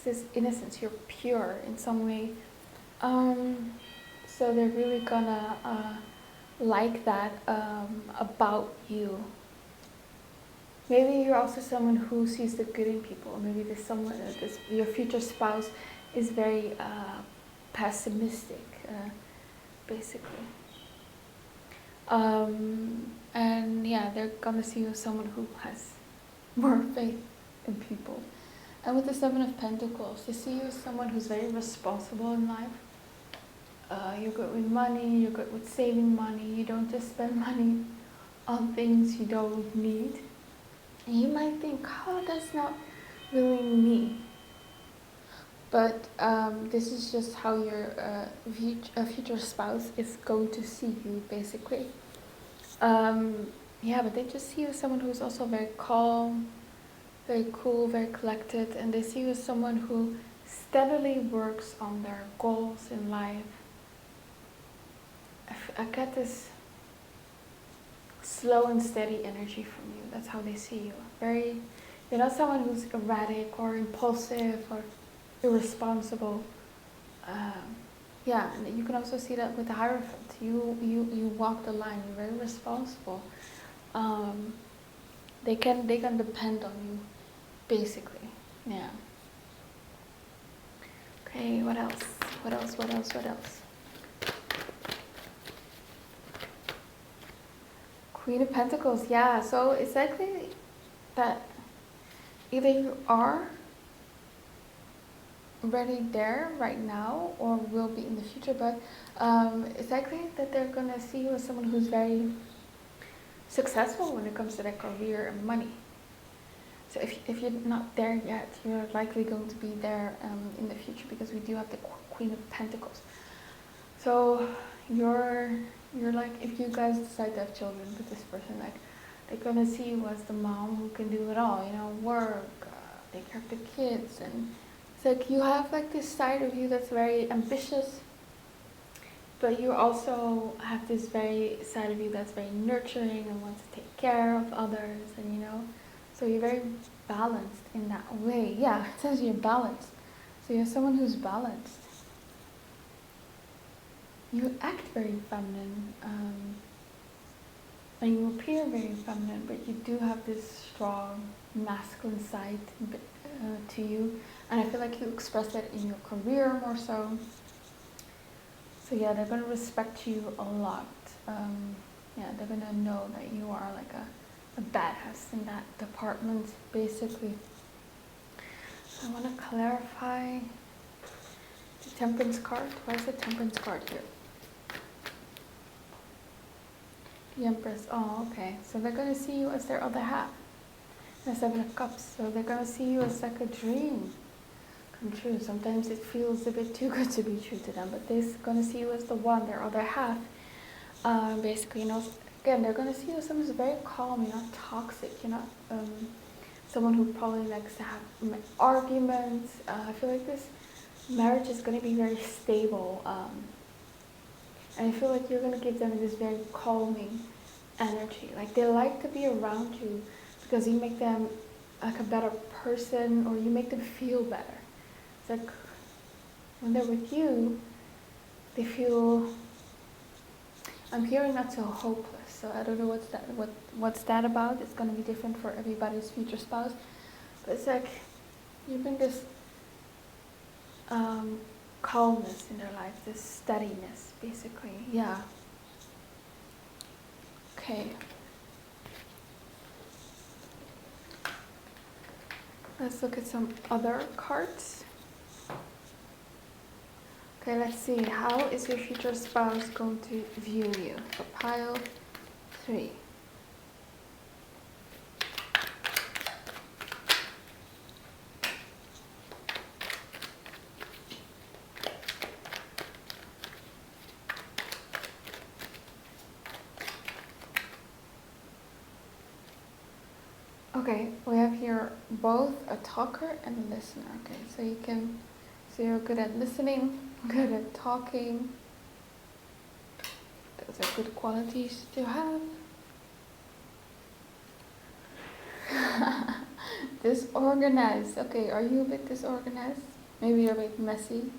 this innocence. You're pure in some way. So they're really gonna like that about you. Maybe you're also someone who sees the good in people. Or maybe there's someone, your future spouse is very pessimistic, basically. And yeah, they're gonna see you as someone who has more faith in people. And with the Seven of Pentacles, they see you as someone who's very responsible in life. You're good with money, you're good with saving money, you don't just spend money on things you don't need. And you might think, oh, that's not really me. But this is just how your future spouse is going to see you, basically. Yeah, but they just see you as someone who's also very calm, very cool, very collected, and they see you as someone who steadily works on their goals in life. I get this slow and steady energy from you. That's how they see you. You're not someone who's erratic or impulsive or irresponsible. Yeah, and you can also see that with the Hierophant. You walk the line. You're very responsible. They can depend on you, basically. Yeah. Okay. What else? What else? Queen of Pentacles. Yeah. So it's likely that either you are already there right now or will be in the future, but it's likely that they're gonna see you as someone who's very successful when it comes to their career and money. So if you're not there yet, you're likely going to be there in the future, because we do have the Queen of Pentacles. So you're like, if you guys decide to have children with this person, like they're gonna see you as the mom who can do it all, you know, work, take care of the kids, and it's like you have like this side of you that's very ambitious, but you also have this very side of you that's very nurturing and wants to take care of others, and you know, so you're very balanced in that way. Yeah, it says you're balanced. So you're someone who's balanced. You act very feminine. and you appear very feminine, but you do have this strong masculine side to you, and I feel like you express it in your career more so. So yeah, they're gonna respect you a lot. Yeah, they're gonna know that you are like a badass in that department, basically. I want to clarify the Temperance card. Why is the Temperance card here? The Empress. Oh, okay. So they're going to see you as their other half. The Seven of Cups. So they're going to see you as like a dream come true. Sometimes it feels a bit too good to be true to them, but they're going to see you as the one, their other half. Basically, you know, again, they're going to see you as someone who's very calm. You're not toxic. You're not someone who probably likes to have arguments. I feel like this marriage is going to be very stable. And I feel like you're going to give them this very calming energy. Like they like to be around you because you make them like a better person, or you make them feel better. It's like when they're with you, they feel, I'm hearing not so hopeless. So I don't know what's that about. It's going to be different for everybody's future spouse. But it's like you bring this calmness in their life, this steadiness, basically. Yeah. Okay. Let's look at some other cards. Okay, let's see. How is your future spouse going to view you? For pile 3. Okay, we have here both a talker and a listener. Okay, so you're good at listening, good at talking. Those are good qualities to have. Disorganized. Okay, are you a bit disorganized? Maybe you're a bit messy.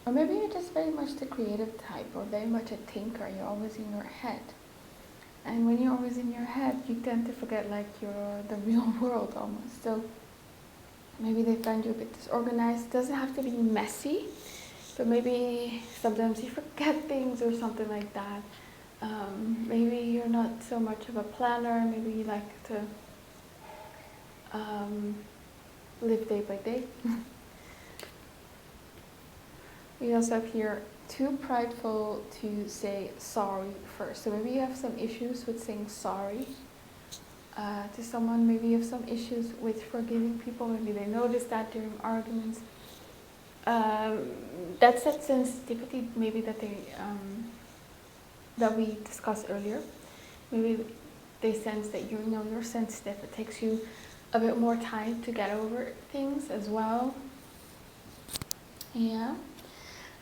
Or maybe you're just very much the creative type, or very much a thinker. You're always in your head. And when you're always in your head, you tend to forget like you're the real world almost. So maybe they find you a bit disorganized. It doesn't have to be messy, but maybe sometimes you forget things or something like that. Maybe you're not so much of a planner. Maybe you like to live day by day. We also have here too prideful to say sorry first. So maybe you have some issues with saying sorry to someone. Maybe you have some issues with forgiving people. Maybe they notice that during arguments. That's that sensitivity maybe that they that we discussed earlier. Maybe they sense that you're sensitive. It takes you a bit more time to get over things as well. Yeah.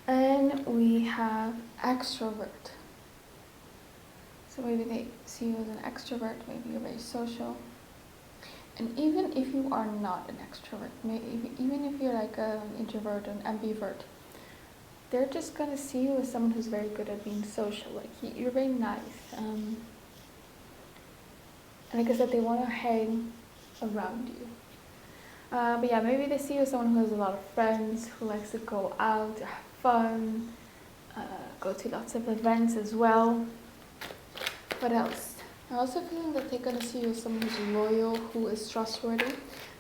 And we have extrovert. So maybe they see you as an extrovert, maybe you're very social. And even if you are not an extrovert, maybe, even if you're like an introvert, an ambivert, they're just going to see you as someone who's very good at being social. Like you're very nice. And like I said, they want to hang around you. But yeah, maybe they see you as someone who has a lot of friends, who likes to go out, have fun, go to lots of events as well. What else? I'm also feeling that they're going to see you as someone who's loyal, who is trustworthy.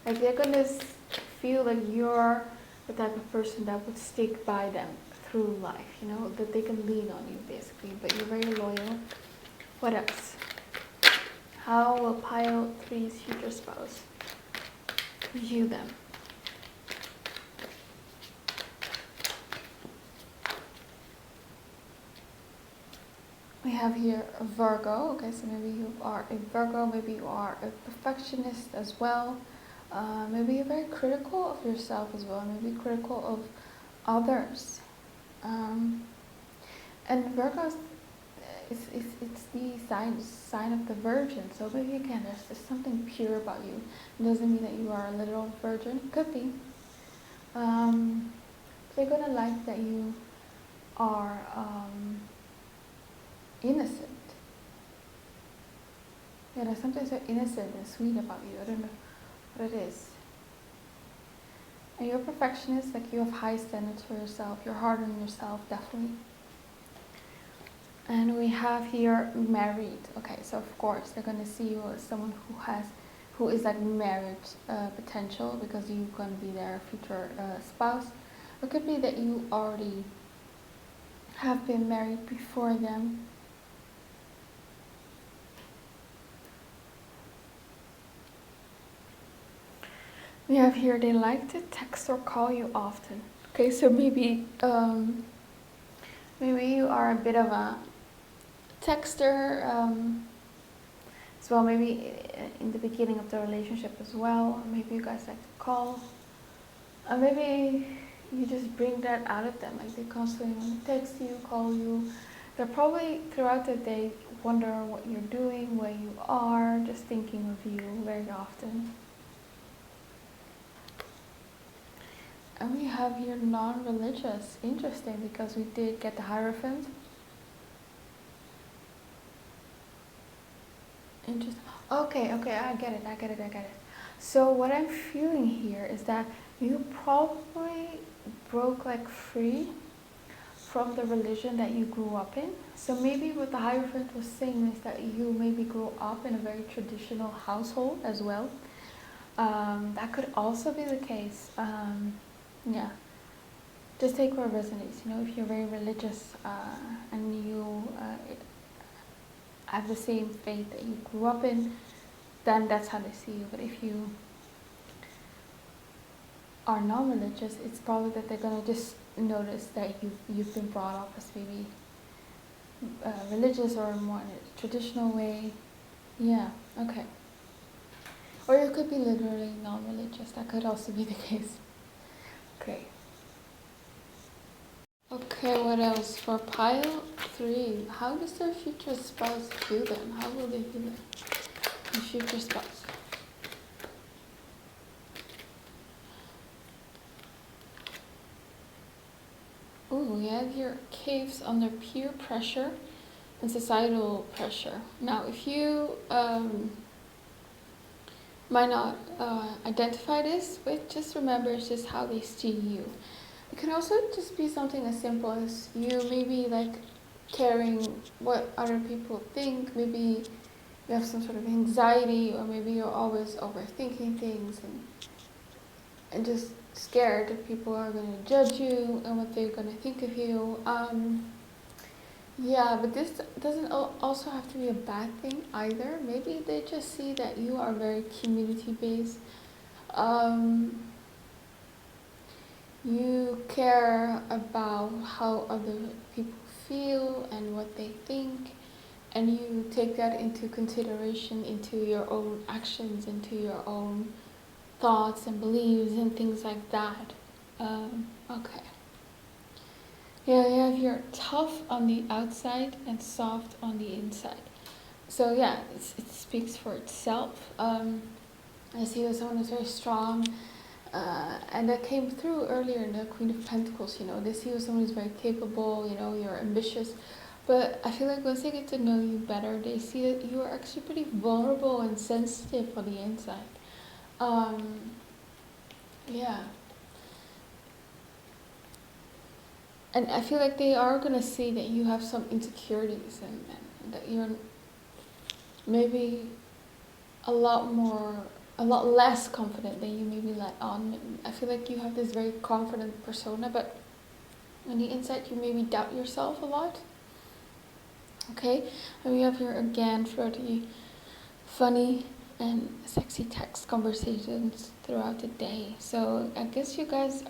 Like they're going to feel like you're the type of person that would stick by them through life, you know, that they can lean on you basically, but you're very loyal. What else? How will pile 3's future spouse view them? We have here a Virgo. Okay, so maybe you are a Virgo, maybe you are a perfectionist as well. Maybe you're very critical of yourself as well, maybe critical of others. And Virgo it's the sign of the Virgin. So maybe again, there's just something pure about you. It doesn't mean that you are a literal virgin. Could be. They're gonna like that you are innocent. Yeah, there's something so innocent and sweet about you. I don't know what it is. And you're a perfectionist, like you have high standards for yourself. You're hard on yourself, definitely. And we have here married. Okay, so of course they're gonna see you as someone who is like marriage potential, because you can be their future spouse. It could be that you already have been married before them. We have here they like to text or call you often. Okay, so maybe maybe you are a bit of a texter as well. Maybe in the beginning of the relationship as well. Maybe you guys like to call. Maybe you just bring that out of them. Like they constantly want to text you, call you. They're probably throughout the day wonder what you're doing, where you are, just thinking of you very often. And we have here non-religious. Interesting, because we did get the Hierophant. Interesting. Okay, I get it. So what I'm feeling here is that you probably broke like free from the religion that you grew up in. So maybe what the Hierophant was saying is that you maybe grew up in a very traditional household as well. That could also be the case. Yeah. Just take where it resonates. You know, if you're very religious and you have the same faith that you grew up in, then that's how they see you. But if you are non-religious, it's probably that they're gonna just notice that you've been brought up as maybe religious or more in a traditional way. Yeah. Okay. Or you could be literally non-religious. That could also be the case. Okay. Okay, what else? For pile 3, how does their future spouse view them? How will they view them? The future spouse. Ooh, we have here caves under peer pressure and societal pressure. Now, if you might not identify this with, just remember it's just how they see you. It can also just be something as simple as you maybe like caring what other people think. Maybe you have some sort of anxiety, or maybe you're always overthinking things and just scared that people are going to judge you and what they're going to think of you. Yeah, but this doesn't also have to be a bad thing either. Maybe they just see that you are very community-based. You care about how other people feel and what they think, and you take that into consideration into your own actions, into your own thoughts and beliefs and things like that. Okay. Yeah, you have your tough on the outside and soft on the inside. So yeah, it speaks for itself. I see that someone is very strong, and that came through earlier in the Queen of Pentacles. You know, they see you as someone who's very capable. You know, you're ambitious, but I feel like once they get to know you better, they see that you are actually pretty vulnerable and sensitive on the inside. Yeah. And I feel like they are gonna see that you have some insecurities, and that you're maybe a lot less confident than you maybe let on. I feel like you have this very confident persona, but on the inside you maybe doubt yourself a lot. Okay, and we have here again flirty, funny, and sexy text conversations throughout the day. So I guess you guys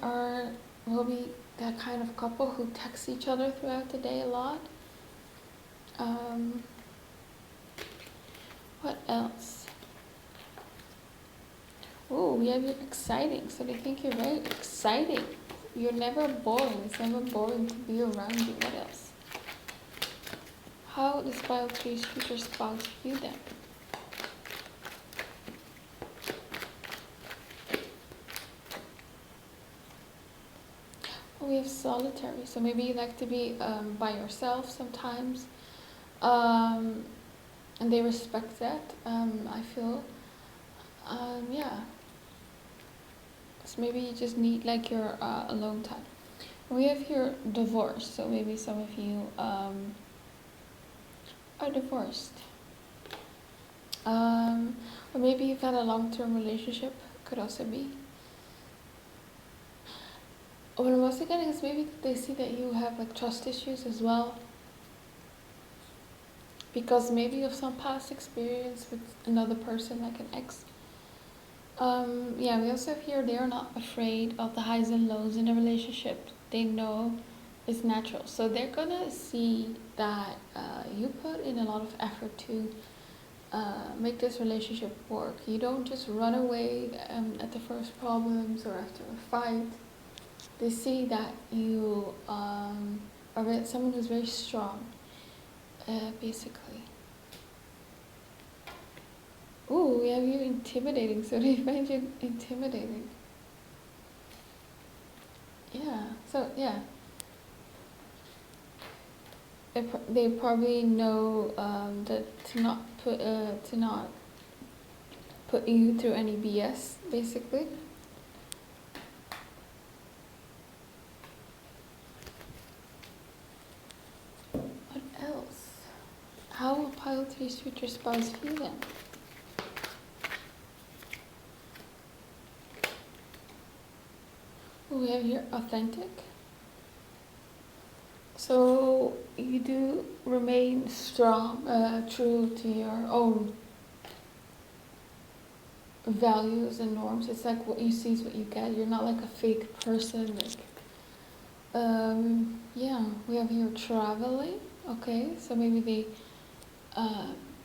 will be that kind of couple who text each other throughout the day a lot. What else? Oh, we have you exciting. So they think you're very exciting. You're never boring. It's never boring to be around you. What else? How does Pile 3's future spouse view them? We have solitary, so maybe you like to be by yourself sometimes. and they respect that. I feel, yeah. So maybe you just need like your alone time. We have here divorce, so maybe some of you are divorced. Or maybe you've had a long-term relationship, could also be. What I'm also getting is maybe they see that you have like trust issues as well. Because maybe of some past experience with another person, like an ex. Yeah, we also have here they are not afraid of the highs and lows in a relationship. They know it's natural. So they're gonna see that you put in a lot of effort to make this relationship work. You don't just run away at the first problems or after a fight. They see that you are someone who's very strong, basically. Ooh, we have you intimidating, so they find you intimidating. Yeah, so yeah. They probably know that to not put you through any BS, basically. What else? How will pile 3's future spouse feel then? We have here authentic. So you do remain strong, true to your own values and norms. It's like what you see is what you get. You're not like a fake person. Like, yeah, we have here traveling. Okay, so maybe they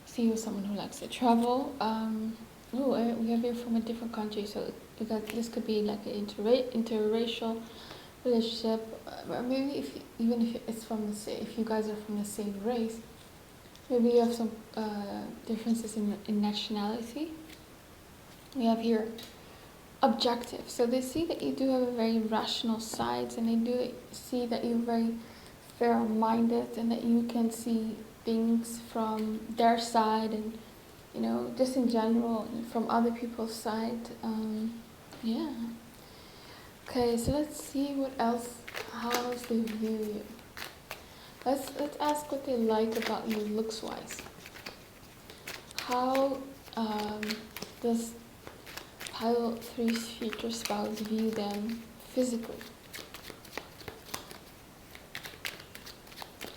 see you as someone who likes to travel. We have here from a different country, so this could be like an interracial relationship, or maybe even if it's from if you guys are from the same race, maybe you have some differences in nationality. We have here objective, so they see that you do have a very rational side, and they do see that you're very fair-minded, and that you can see things from their side, and just in general from other people's side. Yeah. Okay, so let's see how else they view you. Let's ask what they like about you looks-wise. How does pile 3's future spouse view them physically?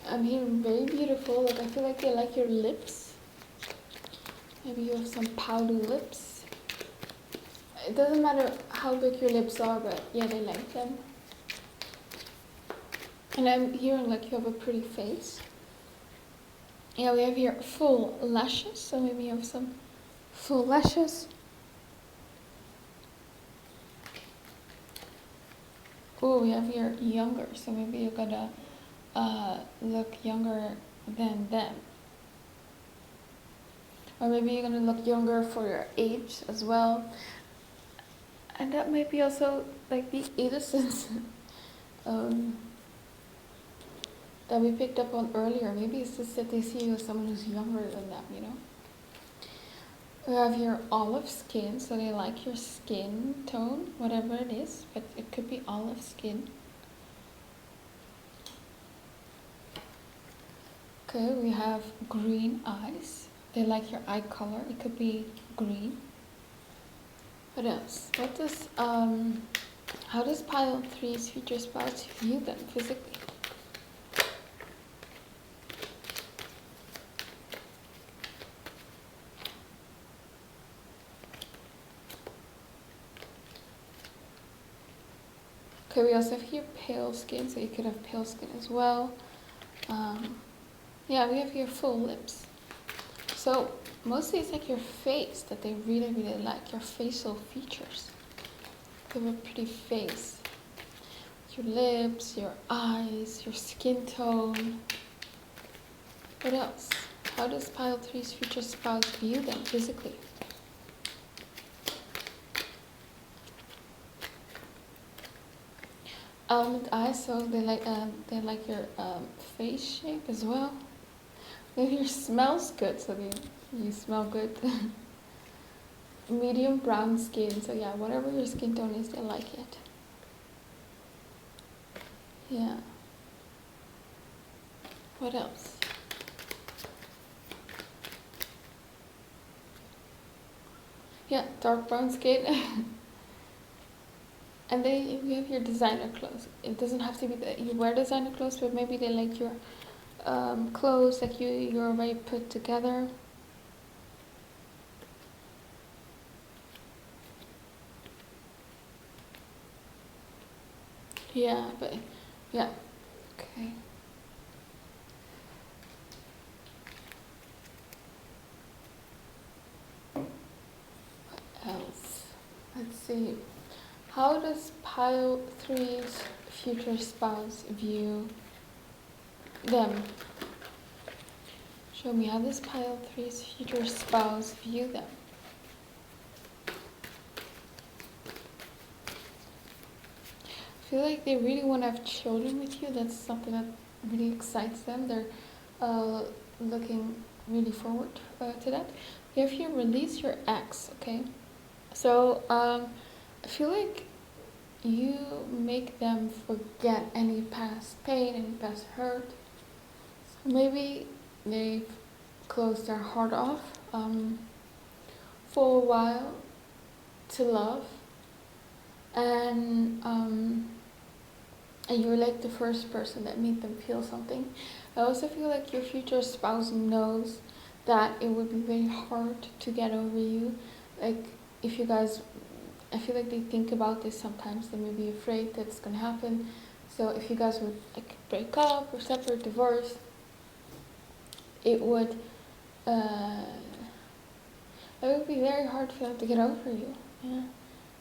I'm hearing very beautiful. Like, I feel like they like your lips. Maybe you have some pouty lips. It doesn't matter how big your lips are, but yeah, they like them. And I'm hearing like you have a pretty face. Yeah, we have here full lashes, so maybe you have some full lashes. Oh, we have here younger, so maybe you're gonna look younger than them. Or maybe you're gonna look younger for your age as well. And that might be also like the innocence that we picked up on earlier. Maybe it's just that they see you as someone who's younger than them, We have here olive skin, so they like your skin tone, whatever it is, but it could be olive skin. Okay, we have green eyes. They like your eye color. It could be green. What else? How does pile 3's future spouse view them physically? Okay, we also have here pale skin, so you could have pale skin as well. Yeah, we have here full lips. So mostly it's like your face that they really, really like, your facial features. You have a pretty face. Your lips, your eyes, your skin tone. What else? How does pile 3's future spouse view them physically? Almond eyes, so they like your face shape as well. If your smells good, so you smell good. Medium brown skin, so yeah, whatever your skin tone is, they like it. Yeah. What else? Yeah, dark brown skin. And then you have your designer clothes. It doesn't have to be that you wear designer clothes, but maybe they like your clothes, like you're already put together. Yeah, but yeah, okay. What else? Let's see. How does pile three's future spouse view them? Show me how does pile three's future spouse view them? I feel like they really want to have children with you. That's something that really excites them. They're looking really forward to that. If you release your ex, okay? So I feel like you make them forget any past pain, any past hurt. So maybe they've closed their heart off for a while to love, and you're like the first person that made them feel something. I also feel like your future spouse knows that it would be very hard to get over you. Like if you guys, I feel like they think about this sometimes. They may be afraid that it's gonna happen. So if you guys would like break up or separate, divorce, it would be very hard for them to get over you. Yeah.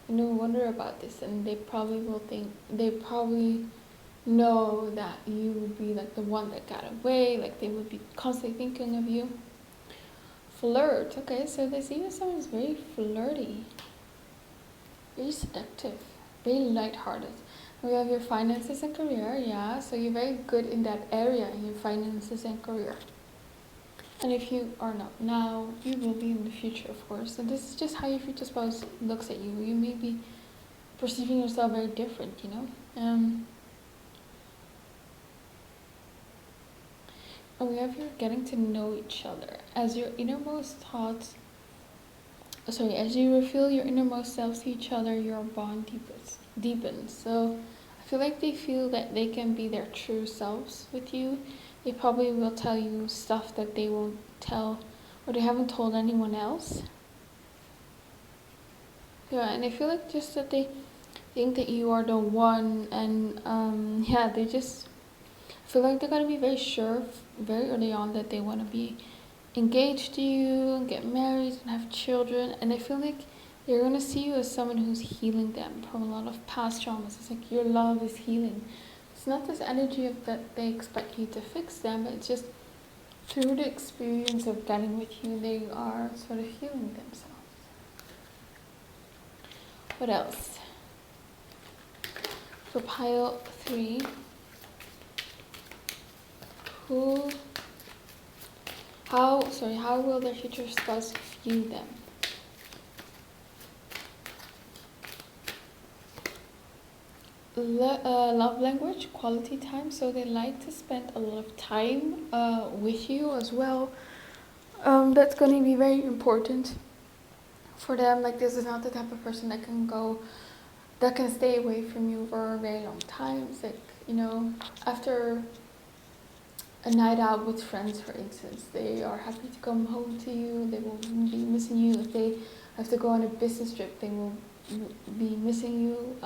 And they'll wonder about this, and they probably know that you would be like the one that got away, like they would be constantly thinking of you. Flirt, okay, so they see you as someone who's very flirty, very seductive, very lighthearted. We have your finances and career, yeah, so you're very good in that area, in your finances and career. And if you are not now, you will be in the future, of course. And this is just how your future spouse looks at you. You may be perceiving yourself very different, you know. And we have here getting to know each other. As your innermost thoughts, as you reveal your innermost selves to each other, your bond deepens. So I feel like they feel that they can be their true selves with you. They probably will tell you stuff that they won't tell or they haven't told anyone else. Yeah, and I feel like just that they think that you are the one, and they just feel like they're gonna be very sure very early on that they want to be engaged to you and get married and have children. And I feel like they're gonna see you as someone who's healing them from a lot of past traumas. It's like your love is healing. It's not this energy of that they expect you to fix them, but it's just through the experience of getting with you, they are sort of healing themselves. What else? For pile 3, how will their future spouse view them? Love language, quality time. So they like to spend a lot of time with you as well. That's going to be very important for them. Like this is not the type of person that can stay away from you for a very long time. It's like, after a night out with friends, for instance, they are happy to come home to you. They will be missing you. If they have to go on a business trip, they will be missing you.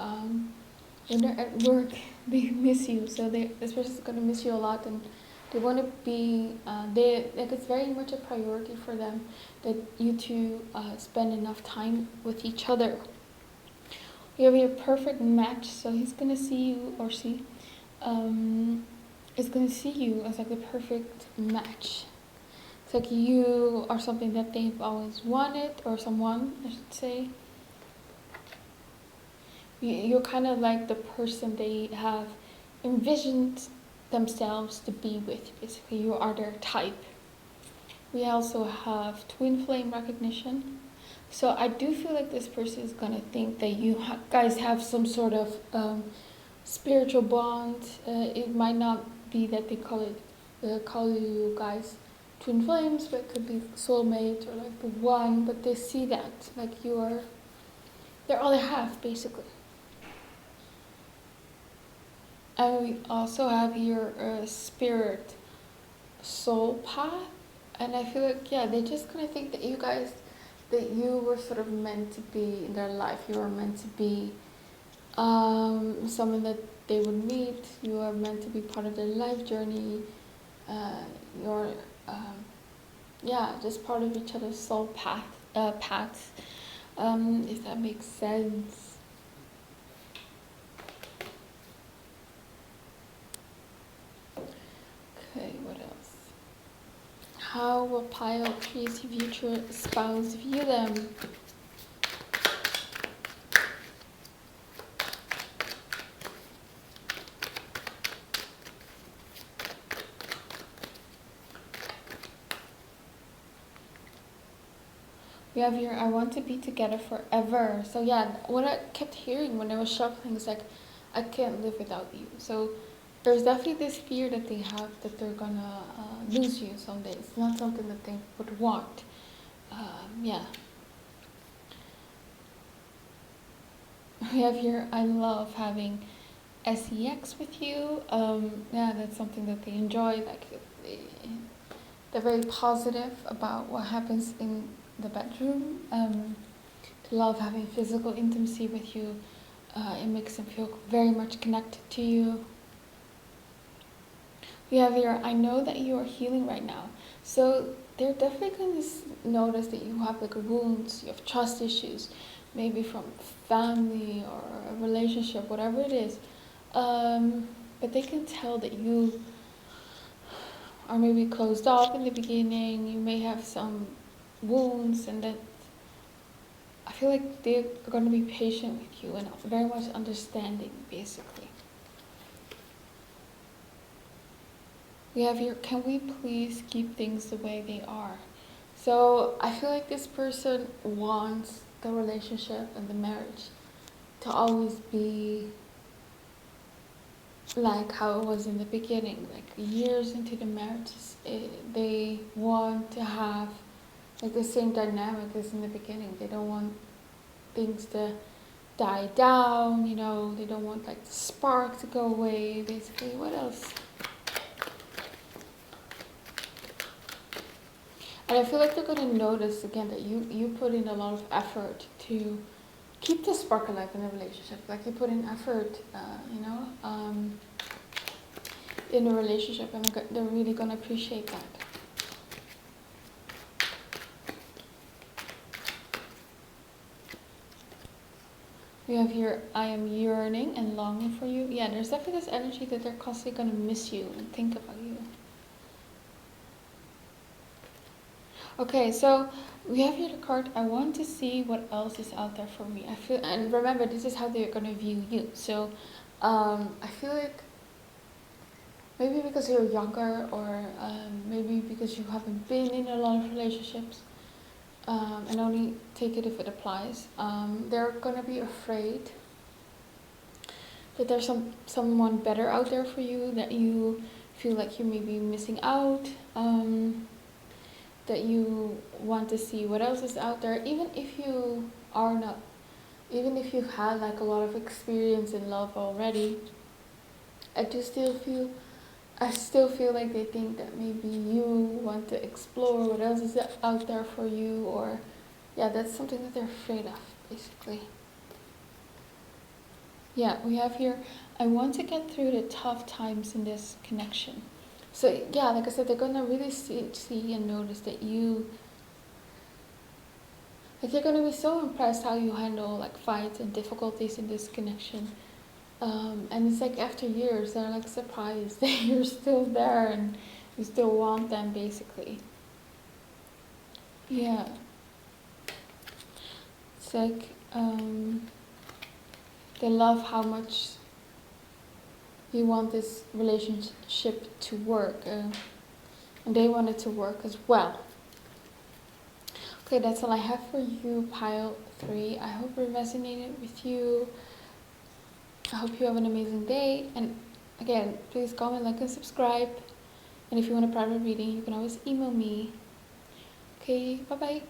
When they're at work, they miss you. So this person's going to miss you a lot, and they want to be. It's very much a priority for them that you two spend enough time with each other. You have your perfect match, so he's going to see you, or she is going to see you as like the perfect match. It's like you are something that they've always wanted, or someone, I should say. You're kind of like the person they have envisioned themselves to be with. Basically, you are their type. We also have twin flame recognition. So I do feel like this person is gonna think that you guys have some sort of spiritual bond. It might not be that they call you guys twin flames, but it could be soulmate or like the one. But they see that like they're all they have basically. And we also have your spirit soul path, and I feel like they're just gonna think that that you were sort of meant to be in their life. You were meant to be someone that they would meet. You are meant to be part of their life journey. You're just part of each other's soul paths. If that makes sense. Okay, what else? How will Pile Tree's future spouse view them? We have here, I want to be together forever. So what I kept hearing when I was shuffling is like, I can't live without you. So there's definitely this fear that they have that they're gonna lose you someday. It's not something that they would want. We have here, I love having sex with you. That's something that they enjoy. Like they're very positive about what happens in the bedroom. They love having physical intimacy with you. It makes them feel very much connected to you. We have here, I know that you are healing right now. So they're definitely going to notice that you have like wounds, you have trust issues, maybe from family or a relationship, whatever it is. But they can tell that you are maybe closed off in the beginning. You may have some wounds, and that I feel like they're going to be patient with you and very much understanding, basically. We have here, can we please keep things the way they are? So I feel like this person wants the relationship and the marriage to always be like how it was in the beginning, like years into the marriage. They want to have like the same dynamic as in the beginning. They don't want things to die down, they don't want like the spark to go away, basically. What else? And I feel like they're going to notice again that you put in a lot of effort to keep the spark alive in a relationship. Like you put in effort, in a relationship, and they're really going to appreciate that. We have here, I am yearning and longing for you. Yeah, there's definitely this energy that they're constantly going to miss you and think about you. Okay, so we have here the card, I want to see what else is out there for me. I feel, and remember, this is how they're going to view you. So I feel like maybe because you're younger, or maybe because you haven't been in a lot of relationships, and only take it if it applies, they're going to be afraid that there's someone better out there for you, that you feel like you may be missing out, that you want to see what else is out there, even if you've had like a lot of experience in love already. I still feel like they think that maybe you want to explore what else is out there for you, or that's something that they're afraid of, basically. We have here, I want to get through the tough times in this connection. So like I said, they're gonna really see and notice that they're gonna be so impressed how you handle like fights and difficulties in this connection. And it's like after years, they're like surprised that you're still there and you still want them, basically. Yeah. It's like they love how much you want this relationship to work, and they want it to work as well. Okay, that's all I have for you, pile 3. I hope it resonated with you. I hope you have an amazing day. And again, please comment, like, and subscribe. And if you want a private reading, you can always email me. Okay, bye-bye.